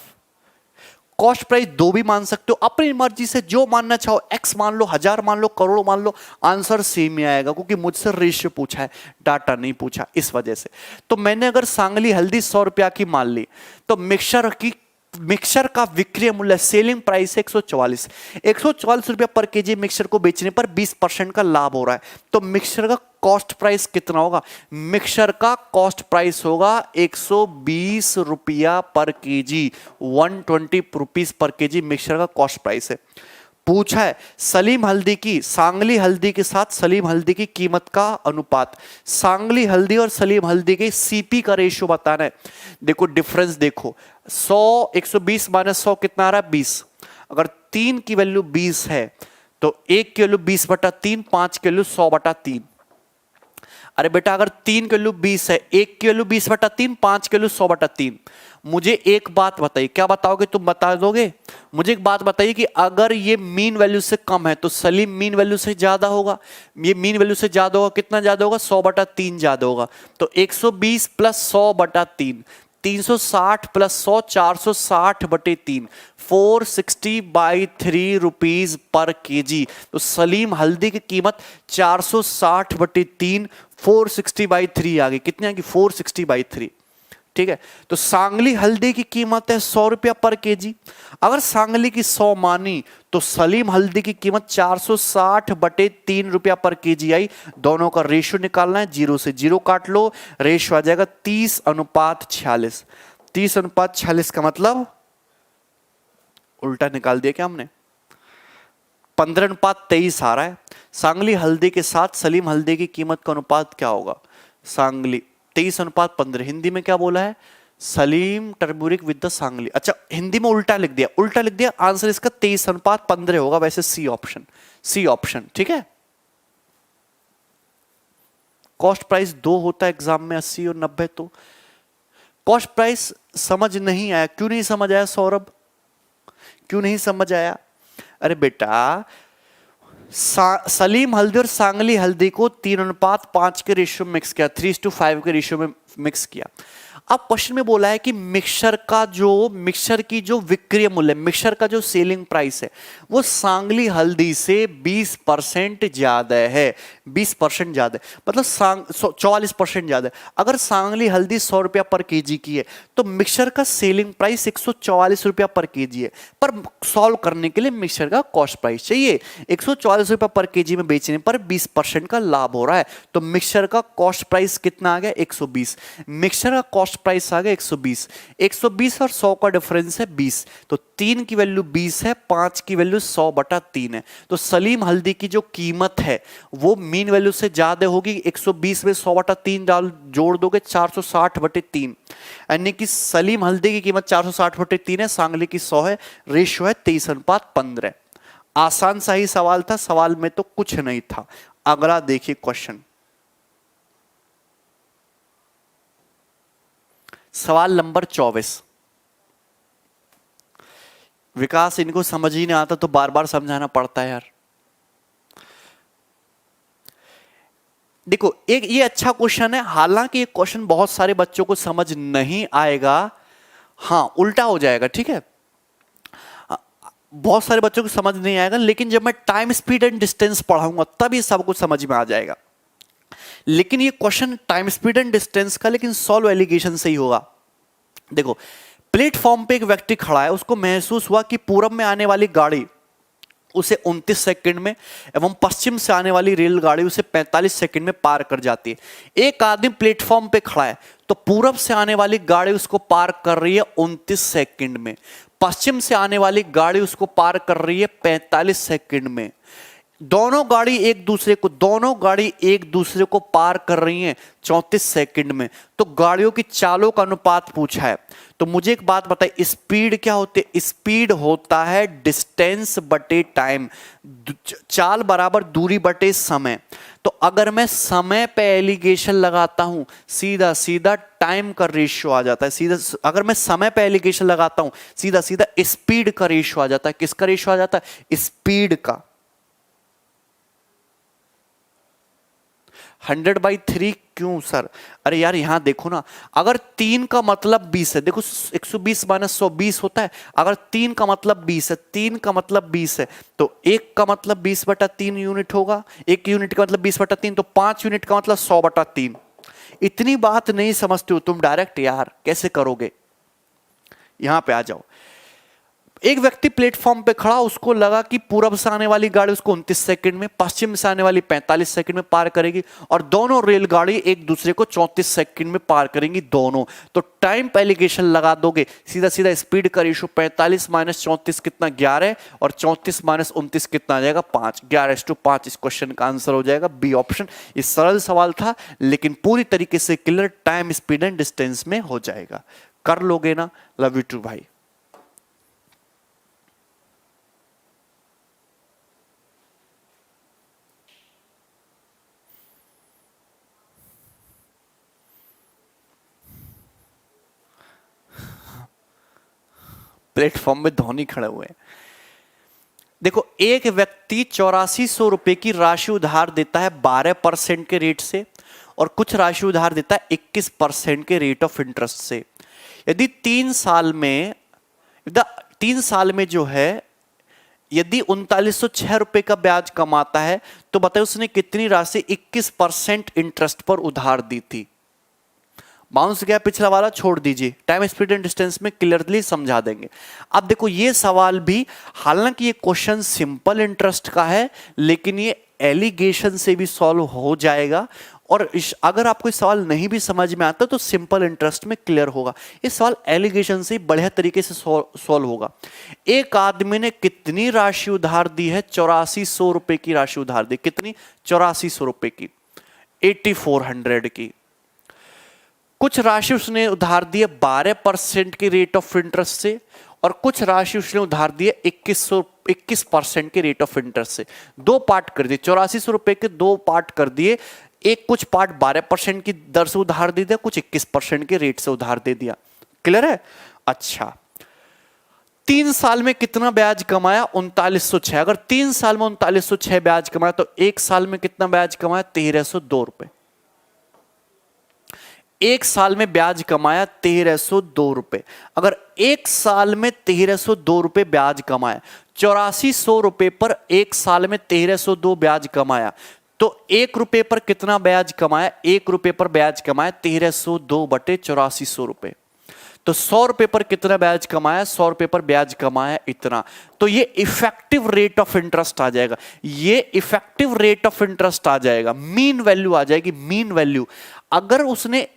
Cost price दो भी मान सकते हो, अपनी मर्जी से जो मानना चाहो, एक्स मान लो, 1000 मान लो, करोड़ मान लो, आंसर सेम ही आएगा क्योंकि मुझसे रेशियो पूछा है, डाटा नहीं पूछा, इस वजह से। तो मैंने अगर सांगली हल्दी 100 रुपया की मान ली तो मिक्सचर का विक्रय मूल्य सेलिंग प्राइस है 144 रुपया पर केजी। मिक्सचर को बेचने पर 20% का लाभ हो रहा है, तो मिक्सचर का कॉस्ट प्राइस कितना होगा? मिक्सचर का कॉस्ट प्राइस होगा 120 रुपया पर केजी, 120 रुपीस पर केजी मिक्सचर का कॉस्ट प्राइस है। पूछा है सलीम हल्दी की, सांगली हल्दी के साथ सलीम हल्दी की कीमत का अनुपात। सांगली हल्दी और सलीम हल्दी के सीपी का रेशियो बताना है। देखो डिफरेंस देखो, 120 माइनस 100 कितना आ रहा है? 20। अगर 3 की वैल्यू 20 है तो 1 की वैल्यू 20/3, 5 की वैल्यू 100/3। अरे बेटा अगर 3 की वैल्यू 20 है, 1 की वैल्यू 20/3, 5 की वैल्यू 100/3। मुझे एक बात बताइए, क्या बताओगे तुम? बता दोगे? मुझे एक बात बताइए कि अगर ये मीन वैल्यू से कम है तो सलीम मीन वैल्यू से ज्यादा होगा, ये मीन वैल्यू से ज्यादा होगा। कितना ज्यादा होगा? 100/3 ज्यादा होगा। तो 120 plus 100/3, 360 plus 100, 460/3, 460/3 rupees per KG. तो सलीम हल्दी की कीमत 460/3, 460/3 आ गई। कितनी आ गई? 460/3। ठीक है, तो सांगली हल्दी की कीमत है 100 रुपया पर केजी। अगर सांगली की 100 मानी तो सलीम हल्दी की कीमत 460/3 रुपया पर केजी आई। दोनों का रेशियो निकालना है, 0 से 0 काट लो, रेशियो आ जाएगा 30:46। 30:46 का मतलब उल्टा निकाल दिया क्या हमने? 15:23 आ रहा है। सांगली हल्दी के साथ सलीम हल्दी की कीमत का अनुपात क्या होगा? सांगली 23:15। हिंदी में क्या बोला है? Salim turmeric with the Sangli. अच्छा हिंदी में उल्टा लिख दिया, उल्टा लिख दिया। आंसर इसका 23:15 होगा, वैसे सी ऑप्शन, सी ऑप्शन। ठीक है, कॉस्ट प्राइस 2 होता है एग्जाम में, 80 और 90। तो कॉस्ट प्राइस समझ नहीं आया। क्यों नहीं समझ आया सौरभ? क्यों नहीं समझ आया? अरे बेटा सलीम हल्दी और सांगली हल्दी को 3:5 के रेशियो में मिक्स किया, 3:5 के रेशियो में मिक्स किया। अब क्वेश्चन में बोला है कि मिक्सचर की जो विक्रय मूल्य, मिक्सचर का जो सेलिंग प्राइस है वो सांगली हल्दी से 20% ज्यादा है। 20% ज्यादा है मतलब 44% ज्यादा है। अगर सांगली हल्दी 100 रुपया पर केजी की है तो मिक्सचर का सेलिंग प्राइस 144 रुपया पर केजी है। पर सॉल्व करने के लिए मिक्सचर का कॉस्ट प्राइस चाहिए। 144 रुपया पर केजी में बेचने पर 20% का लाभ हो रहा है, तो मिक्सचर का कॉस्ट प्राइस कितना आ गया? 120। मिक्सचर का कॉस्ट प्राइस आ गया 120। 120 और 100 का डिफरेंस है 20, तो 3 की वैल्यू 20 है, 5 की वैल्यू 100/3 है। तो सलीम हल्दी की जो कीमत है वो मीन वैल्यू से ज्यादा होगी। 120 में 100/3 डाल जोड़ दोगे 460/3, यानी कि सलीम हल्दी की कीमत 460/3 है, सांगली की 100 है। रेशियो है 23:15। आसान सा ही सवाल था, सवाल में तो कुछ नहीं था। अगला देखिए क्वेश्चन, सवाल नंबर 24। विकास इनको समझ ही नहीं आता तो बार बार समझाना पड़ता है यार। देखो एक ये अच्छा क्वेश्चन है, हालांकि ये क्वेश्चन बहुत सारे बच्चों को समझ नहीं आएगा। हाँ उल्टा हो जाएगा, ठीक है, बहुत सारे बच्चों को समझ नहीं आएगा, लेकिन जब मैं टाइम स्पीड एंड डिस्टेंस पढ़ाऊंगा तब ये सब कुछ समझ में आ जाएगा। लेकिन ये question time speed and distance का, लेकिन सॉल्व एलिगेशन से ही होगा। देखो प्लेटफॉर्म पे एक व्यक्ति खड़ा है, उसको महसूस हुआ कि पूरब में आने वाली गाड़ी उसे 29 सेकंड में, एवं पश्चिम से आने वाली रेलगाड़ी उसे 45 सेकंड में पार कर जाती है। एक आदमी प्लेटफॉर्म पे खड़ा है, तो पूरब से आने वाली गाड़ी उसको पार कर रही है 29 सेकंड में, पश्चिम से आने वाली गाड़ी उसको पार कर रही है 45 सेकंड में। दोनों गाड़ी एक दूसरे को पार कर रही हैं 34 सेकंड में। तो गाड़ियों की चालों का अनुपात पूछा है। तो मुझे एक बात बताइए, स्पीड क्या होती है? स्पीड होता है डिस्टेंस बटे टाइम, चाल बराबर दूरी बटे समय। तो अगर मैं समय पे एलिगेशन लगाता हूं, सीधा सीधा टाइम का रेशियो आ जाता है। सीधा अगर मैं समय पे एलिगेशन लगाता हूं, सीधा सीधा स्पीड का रेशियो आ जाता है। किसका रेशियो आ जाता है? स्पीड का। 100/3 क्यों सर? अरे यार यहां देखो ना, अगर 3 का मतलब 20 है, देखो 120 माइनस 120 होता है। अगर 3 का मतलब 20 है, 3 का मतलब 20 है, तो 1 का मतलब 20/3 यूनिट होगा। 1 यूनिट का मतलब 20/3, तो 5 यूनिट का मतलब 100/3। इतनी बात नहीं समझते हो तुम डायरेक्ट, यार कैसे करोगे? यहां पे आ जाओ। एक व्यक्ति प्लेटफॉर्म पे खड़ा, उसको लगा कि पूरब से आने वाली गाड़ी उसको 29 सेकंड में, पश्चिम से आने वाली 45 सेकंड में पार करेगी, और दोनों रेलगाड़ी एक दूसरे को 34 सेकंड में पार करेंगी दोनों। तो टाइम पे एलिगेशन लगा दोगे, सीधा सीधा स्पीड का रेशियो 45 माइनस 34 कितना? 11, और 34 माइनस 29 कितना आ जाएगा? 5। 11:5 इस क्वेश्चन का आंसर हो जाएगा बी ऑप्शन। ये सरल सवाल था, लेकिन पूरी तरीके से clear time, speed and distance में हो जाएगा। कर लोगे ना? लव यू टू भाई। प्लेटफॉर्म में धोनी खड़े हुए हैं। देखो, एक व्यक्ति 8400 रुपए की राशि उधार देता है 12% के रेट से, और कुछ राशि उधार देता है 21% के रेट ऑफ इंटरेस्ट से। यदि 3 साल में जो है, यदि 3906 रुपए का ब्याज कमाता है, तो बताइए उसने कितनी राशि 21% इंटरेस्ट पर उधार दी थी? बाउंस गया पिछला वाला, छोड़ दीजिए, टाइम स्पीड एंड डिस्टेंस में क्लियरली समझा देंगे। अब देखो ये सवाल भी, हालांकि ये क्वेश्चन सिंपल इंटरेस्ट का है, लेकिन ये एलिगेशन से भी सॉल्व हो जाएगा। और अगर आपको इस सवाल नहीं भी समझ में आता तो सिंपल इंटरेस्ट में क्लियर होगा। ये सवाल एलिगेशन से बढ़िया तरीके से सॉल्व होगा। एक आदमी ने कितनी राशि उधार दी है? 8400 रुपए की राशि उधार दी। कितनी? 8400 रुपए की, 8400 की। कुछ राशि उसने उधार दी है 12% के रेट ऑफ इंटरेस्ट से, और कुछ राशि उसने उधार दी है 21% के रेट ऑफ इंटरेस्ट से। दो पार्ट कर दिए, 8400 रुपए के दो पार्ट कर दिए। एक कुछ पार्ट 12% की दर से उधार दे दिया, कुछ 21% के रेट से उधार दे दिया। क्लियर है? अच्छा, 3 साल में कितना ब्याज कमाया? 3906। अगर 3 साल में 3906 ब्याज कमाया, तो 1 साल में कितना ब्याज कमाया? 1302 रुपए। 1 साल में ब्याज कमाया 1302 रुपए। अगर 1 साल में 1302 रुपए ब्याज कमाया, 8400 रुपए पर 1 साल में 1302 ब्याज कमाया, तो 1 रुपए पर कितना ब्याज कमाया? 1 रुपए पर ब्याज कमाया 1302/8400 रुपए। तो 100 रुपए पर कितना ब्याज कमाया? 100 रुपए पर ब्याज कमाया इतना। तो ये इफेक्टिव रेट ऑफ इंटरेस्ट आ जाएगा। ये इफेक्टिव रेट ऑफ इंटरेस्ट आ जाएगा, मीन वैल्यू आ जाएगी, मीन वैल्यू। अगर उसने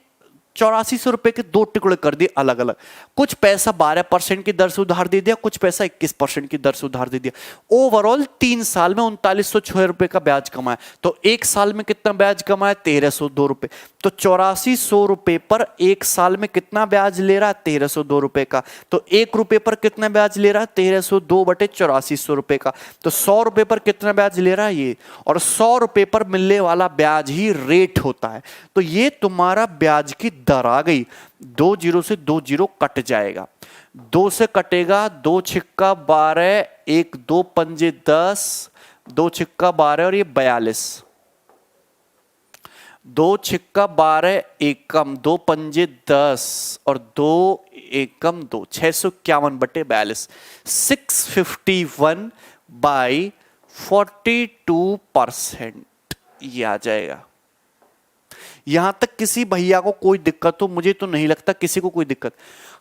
8400 रुपए के दो टुकड़े कर दिए अलग अलग, कुछ पैसा 12% की दर से उधार दे दिया, कुछ पैसा 21% की दर से उधार दे दिया। ओवरऑल 3 साल में 3906 रुपए का ब्याज कमाया। तो 1 साल में कितना ब्याज कमाया? 1302 रुपए। तो 8400 रुपए पर 1 साल में कितना ब्याज ले रहा है? 1302 रुपए का। तो 1 रुपए पर कितना ब्याज ले रहा है? 1302/8400 रुपए का। तो 100 रुपए पर कितना ब्याज ले रहा है? ये। और 100 रुपए पर मिलने वाला ब्याज ही रेट होता है। तो ये तुम्हारा ब्याज की दर आ गई। 2 जीरो से 2 जीरो कट जाएगा, 2 से कटेगा 2 छिक्का 12, 1 2 पंजे 10, 2 छिक्का 12 और ये 42, 2 छिक्का 12, एकम 2 पंजे 10 और 2 एकम 2, 651/42, 651/42%, ये आ जाएगा। यहां तक किसी भैया को कोई दिक्कत हो? मुझे तो नहीं लगता किसी को कोई दिक्कत।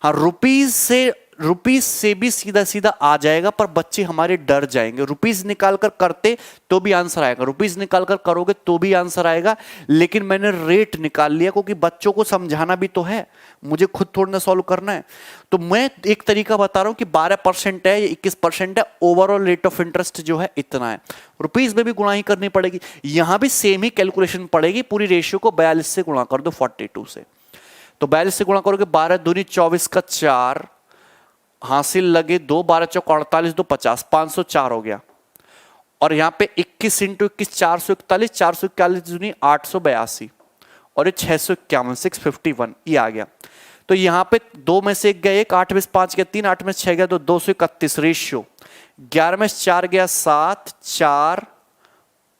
हाँ, रुपीज से रुपीस से भी सीधा सीधा आ जाएगा, पर बच्चे हमारे डर जाएंगे। रुपीस निकाल कर करते तो भी आंसर आएगा, रुपीस निकाल कर करोगे तो भी आंसर आएगा, लेकिन मैंने रेट निकाल लिया क्योंकि बच्चों को समझाना भी तो है, मुझे खुद थोड़ा ना सॉल्व करना है। तो मैं एक तरीका बता रहा हूं कि 12% है या 21% है, ओवरऑल रेट ऑफ इंटरेस्ट जो है इतना है। रुपीस में भी गुणा ही करनी पड़ेगी, यहां भी सेम ही कैलकुलेशन पड़ेगी। पूरी रेशियो को 42 से गुणा कर दो 42 से, तो 42 से गुणा करोगे 12 दूनी 24 का 4, हासिल लगे 2, 12 चौक 48, 2 50, 504 हो गया। और यहां पे 21 इंटू 21 441, 441 दूनी 882 और ये 651 651 ये आ गया। तो यहां पे 2 में से 1 गया 1, 8 में से 5 गया 3, 8 में से 6 गया तो 231 रेशियो, 11 में से 4 गया 7, 4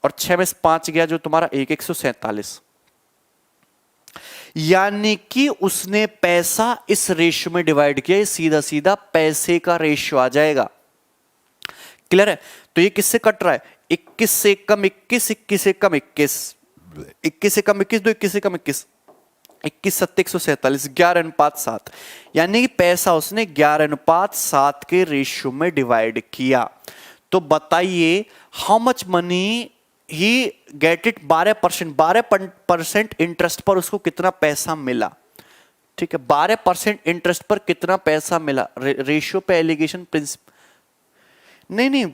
और 6 में से 5 गया जो तुम्हारा 1, 147। यानी कि उसने पैसा इस रेशियो में डिवाइड किया, सीधा सीधा पैसे का रेशियो आ जाएगा। क्लियर है? तो ये किससे कट रहा है? 21 से कम 21, 21 से कम 21, 21 से कम 21, 2 21 से कम 21, 21 7 147, 11:7। यानी कि पैसा उसने 11:7 के रेशियो में डिवाइड किया। तो बताइए how much money he get it? 12% interest पर उसको कितना पैसा मिला? ठीक है, 12% इंटरेस्ट पर कितना पैसा मिला? रेशियो पे एलिगेशन प्रिंसिपल नहीं,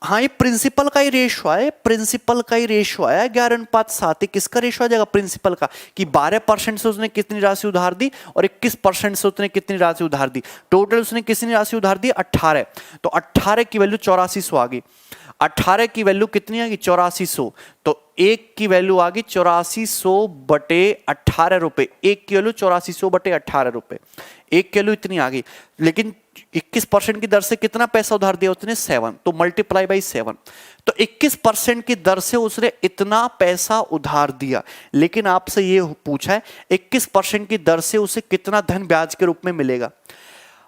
हाँ ये प्रिंसिपल का ही रेशियो है, प्रिंसिपल का ही रेशियो आया 11:7। किसका रेशियो आ जाएगा? प्रिंसिपल का, कि 12% से उसने कितनी राशि उधार दी और 21% से उसने कितनी राशि उधार दी। टोटल उसने कितनी राशि उधार दी? 18। तो 18 की वैल्यू 8400 आ गई। 18 की वैल्यू कितनी आ गई? 8400। तो एक की वैल्यू आ गई 8400 बटे 18 रुपए। एक की वैल्यू 8400 बटे 18 रुपए, एक की वैल्यू इतनी आ गई। लेकिन 21% की दर से कितना पैसा उधार दिया उसने? 7। तो मल्टीप्लाई बाई 7। तो 21% की दर से उसने इतना पैसा उधार दिया। लेकिन आपसे ये पूछा है 21% की दर से उसे कितना धन ब्याज के रूप में मिलेगा।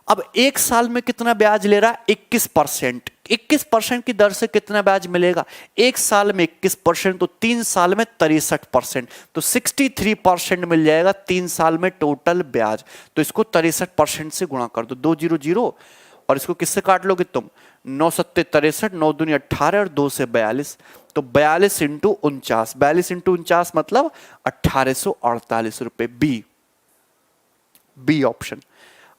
अब एक साल में कितना ब्याज ले रहा है? 21%। 21% की दर से कितना ब्याज मिलेगा? एक साल में 21%, तो 3 साल में 63%, तो 63% मिल जाएगा 3 साल में टोटल ब्याज। तो इसको 63% से गुणा कर दो, 200 और इसको किससे काट लोगे तुम? 9 7 63, 9 दूनी 18 और 2 से 42। तो 42 इंटू 49, 42 इंटू 49 मतलब 1848 रुपए। बी ऑप्शन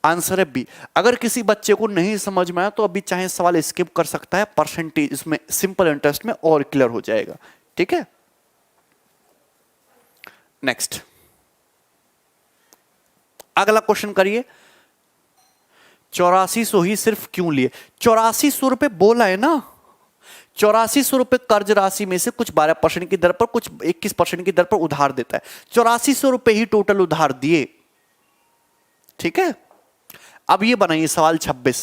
आंसर है बी। अगर किसी बच्चे को नहीं समझ में आया तो अभी चाहे सवाल स्किप कर सकता है, परसेंटेज इसमें सिंपल इंटरेस्ट में और क्लियर हो जाएगा। ठीक है, नेक्स्ट अगला क्वेश्चन करिए। 8400 ही सिर्फ क्यों लिए? 8400 रुपए बोला है ना, 8400 रुपए कर्ज राशि में से कुछ 12% की दर पर, कुछ 21% की दर पर उधार देता है। 8400 रुपए ही टोटल उधार दिए। ठीक है, अब ये बनाइए सवाल 26।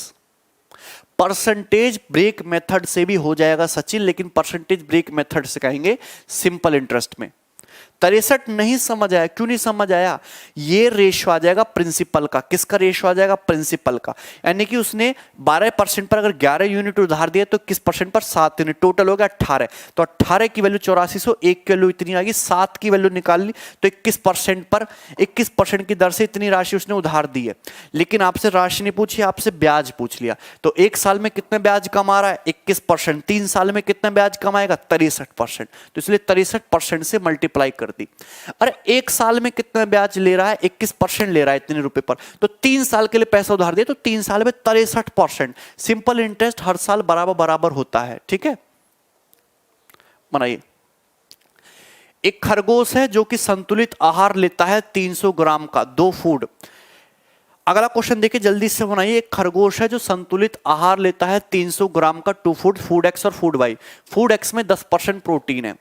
परसेंटेज ब्रेक मेथड से भी हो जाएगा सचिन, लेकिन परसेंटेज ब्रेक मेथड से कहेंगे सिंपल इंटरेस्ट में। 63 नहीं समझ आया, क्यों नहीं समझ आया? ये रेशो आ जाएगा प्रिंसिपल का। किसका रेशो आ जाएगा? प्रिंसिपल का। यानी कि उसने 12% पर अगर 11 यूनिट उधार दिया तो 21% पर 7 यूनिट, टोटल हो गया 18। तो 18 की वैल्यू 8400, 1 की वैल्यू इतनी आ गई, 7 की वैल्यू निकाल ली तो 21% पर 21% की दर से इतनी राशि उसने उधार दी है। लेकिन आपसे राशि नहीं पूछी, आपसे ब्याज पूछ लिया। तो एक साल में कितने ब्याज कमा रहा है? 21%। 3 साल में कितना ब्याज कमाएगा? 63%। तो इसलिए 63% से मल्टीप्लाई कर दी। अरे एक साल में कितना ब्याज ले रहा है? 21% ले रहा है इतने रुपए पर, तो 3 साल के लिए पैसा उधार दिया तो 3 साल में 63%। सिंपल इंटरेस्ट हर साल बराबर बराबर होता है। ठीक है, बनाइए। एक खरगोश है जो कि संतुलित आहार लेता है 300 ग्राम का, 2 फूड। अगला क्वेश्चन देखिए, जल्दी से बनाइए। एक खरगोश है जो संतुलित आहार लेता है 300 ग्राम का, 2 फूड, फूड एक्स और फूड वाई। फूड एक्स में 10% प्रोटीन है।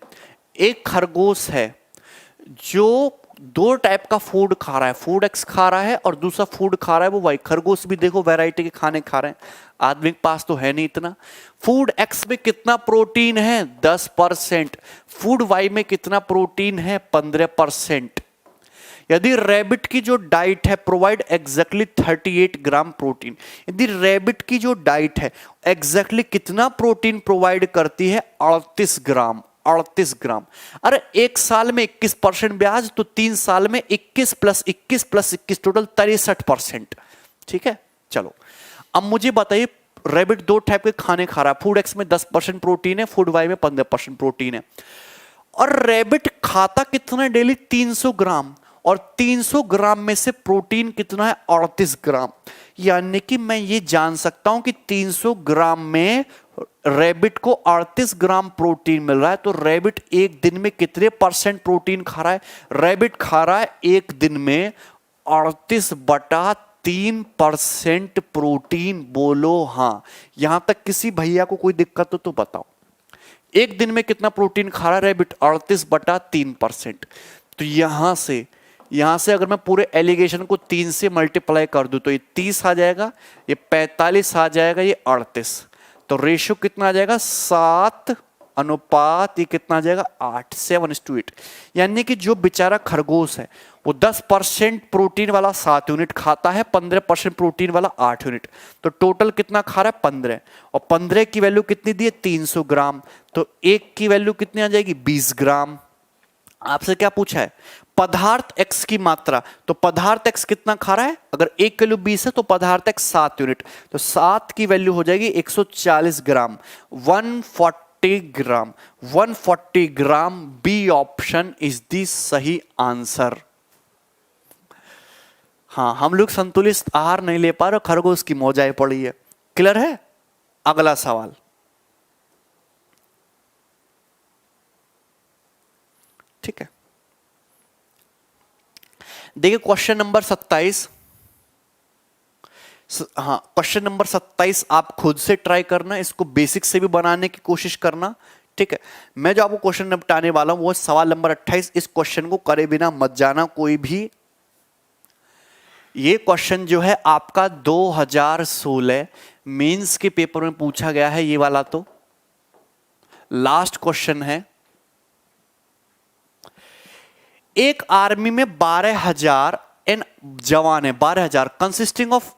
एक खरगोश है जो 2 टाइप का फूड खा रहा है, फूड एक्स खा रहा है और दूसरा फूड खा रहा है वो वाई। खरगोश भी देखो वैरायटी के खाने खा रहे हैं, आदमी के पास तो है नहीं इतना। फूड एक्स में कितना प्रोटीन है? 10%। फूड वाई में कितना प्रोटीन है? 15%। यदि रैबिट की जो डाइट है प्रोवाइड एग्जैक्टली 38 ग्राम प्रोटीन, यदि रैबिट की जो डाइट है एग्जैक्टली कितना प्रोटीन प्रोवाइड करती है? 38 ग्राम। 38 ग्राम। अरे एक साल में 21% ब्याज, तो 3 साल में 21 + 21 + 21 टोटल 63%। ठीक है, चलो अब मुझे बताइए, रैबिट दो टाइप के खाने खा रहा है, फूड एक्स में 10% प्रोटीन है, फूड वाई में 15% प्रोटीन है, और रैबिट खाता कितना है डेली? 300 ग्राम, और 300 ग्राम में से प्रोटीन कितना है? 38 ग्राम। यानी कि मैं ये जान सकता हूं कि 300 ग्राम में रैबिट को 38 ग्राम प्रोटीन मिल रहा है। तो रैबिट एक दिन में कितने % प्रोटीन खा रहा है? रैबिट खा रहा है एक दिन में 38/3% प्रोटीन। बोलो हाँ। यहां तक किसी भैया को कोई दिक्कत हो तो बताओ, एक दिन में कितना प्रोटीन खा रहा है रैबिट? 38/3%। तो यहां से अगर मैं पूरे एलिगेशन को 3 से मल्टीप्लाई कर दूं तो ये 30 आ जाएगा, ये 45 आ जाएगा, ये 38। तो रेशियो कितना आ जाएगा? 7 अनुपात ये कितना आ जाएगा? 8, 7:8। यानी कि जो बेचारा खरगोश है वो 10% प्रोटीन वाला 7 यूनिट खाता है, 15% प्रोटीन वाला 8 यूनिट। तो टोटल कितना खा रहा है? 15। और 15 की वैल्यू कितनी दी है? 300 ग्राम। तो एक की वैल्यू कितनी आ जाएगी? 20 ग्राम। आपसे क्या पूछा है? पदार्थ एक्स की मात्रा। तो पदार्थ एक्स कितना खा रहा है? अगर 1 किलो 20 है तो पदार्थ एक्स 7 यूनिट, तो 7 की वैल्यू हो जाएगी 140 ग्राम, 140 ग्राम। 140 ग्राम, बी ऑप्शन इज दी सही आंसर। हाँ, हम लोग संतुलित आहार नहीं ले पा रहे, खरगोश की मौजाएं पड़ी है। क्लियर है? अगला सवाल, ठीक है, देखिए क्वेश्चन नंबर 27। हाँ, क्वेश्चन नंबर 27 आप खुद से ट्राई करना, इसको बेसिक से भी बनाने की कोशिश करना, ठीक है। मैं जो आपको क्वेश्चन निपटाने वाला हूं वो सवाल नंबर 28। इस क्वेश्चन को करे बिना मत जाना कोई भी। ये क्वेश्चन जो है आपका 2016 मेंस के पेपर में पूछा गया है, ये वाला तो लास्ट क्वेश्चन है। एक आर्मी में 12,000 जवान है, 12,000 consisting of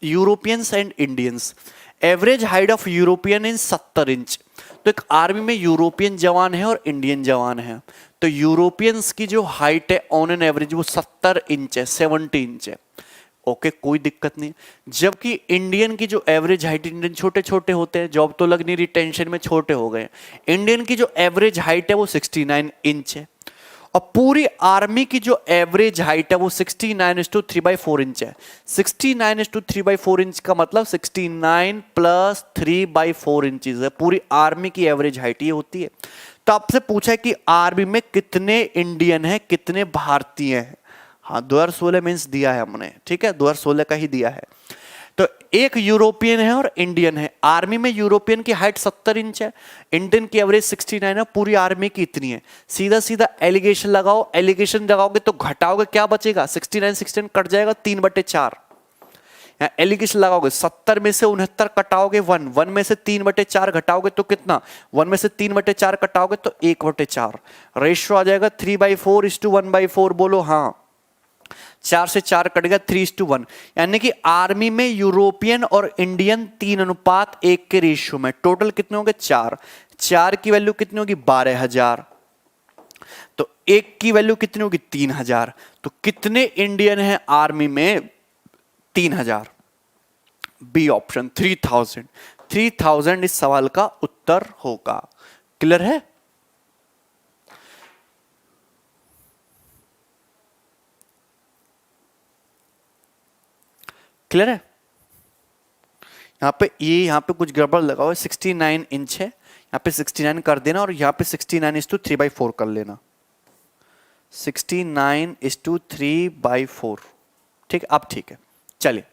Europeans and Indians. Average height of European in 70 inch. तो एक आर्मी में यूरोपियन जवान है और इंडियन जवान है। तो यूरोपियंस की जो हाइट है ऑन एन एवरेज वो 70 इंच है, 70 इंच है। ओके, कोई दिक्कत नहीं। जबकि इंडियन की जो एवरेज हाइट, इंडियन छोटे छोटे होते हैं, जॉब तो लग नहीं रही, टेंशन में छोटे हो गए। इंडियन की जो एवरेज हाइट है वो 69 इंच है, और पूरी आर्मी की जो एवरेज हाइट है वो 69:3/4 इंच है। 69:3/4 इंच का मतलब 69 + 3/4 इंचेस है। पूरी आर्मी की एवरेज हाइट ये होती है। तो आपसे पूछा है कि आर्मी में कितने इंडियन हैं, कितने भारतीय हैं। हाँ, 2016 मीन्स दिया है हमने, ठीक है, 2016 का ही दिया है। तो एक यूरोपियन है और इंडियन है। आर्मी में यूरोपियन की हाइट 70 इंच है, इंडियन की एवरेज 69 है, पूरी आर्मी की इतनी है। सीधा सीधा एलिगेशन लगाओ, एलिगेशन लगाओगे तो घटाओगे क्या बचेगा? 69 कट जाएगा 3/4। एलिगेशन लगाओगे 70 में से 69 कटाओगे 1 में से 3/4 घटाओगे तो कितना? 1 में से 3/4 कटाओगे तो 1/4। रेशियो आ जाएगा 3/4:1/4। बोलो हाँ। 4 से 4 कट गया, 3:1। यानी कि आर्मी में यूरोपियन और इंडियन 3:1 के रेशियो में। टोटल कितने होंगे? 4। 4 की वैल्यू कितनी होगी? 12,000। तो 1 की वैल्यू कितनी होगी? 3,000। तो कितने इंडियन हैं आर्मी में? 3,000। B option 3,000। 3,000 इस सवाल का उत्तर होगा। क्लियर है? क्लियर है? यहाँ पे कुछ गड़बड़ लगा हुआ है। 69 इंच है, यहाँ पे 69 कर देना, और यहाँ पे 69:3/4 कर लेना। 69:3/4। ठीक है, अब ठीक है। चलिए,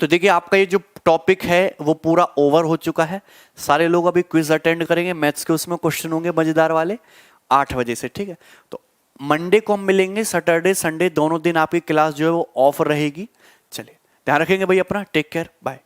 तो देखिए आपका ये जो टॉपिक है वो पूरा ओवर हो चुका है। सारे लोग अभी क्विज अटेंड करेंगे, मैथ्स के उसमें क्वेश्चन होंगे मजेदार वाले 8 बजे से, ठीक है। तो मंडे को हम मिलेंगे, सैटरडे संडे दोनों दिन आपकी क्लास जो है वो ऑफ रहेगी। चलिए, ध्यान रखेंगे भाई अपना। Take care, bye.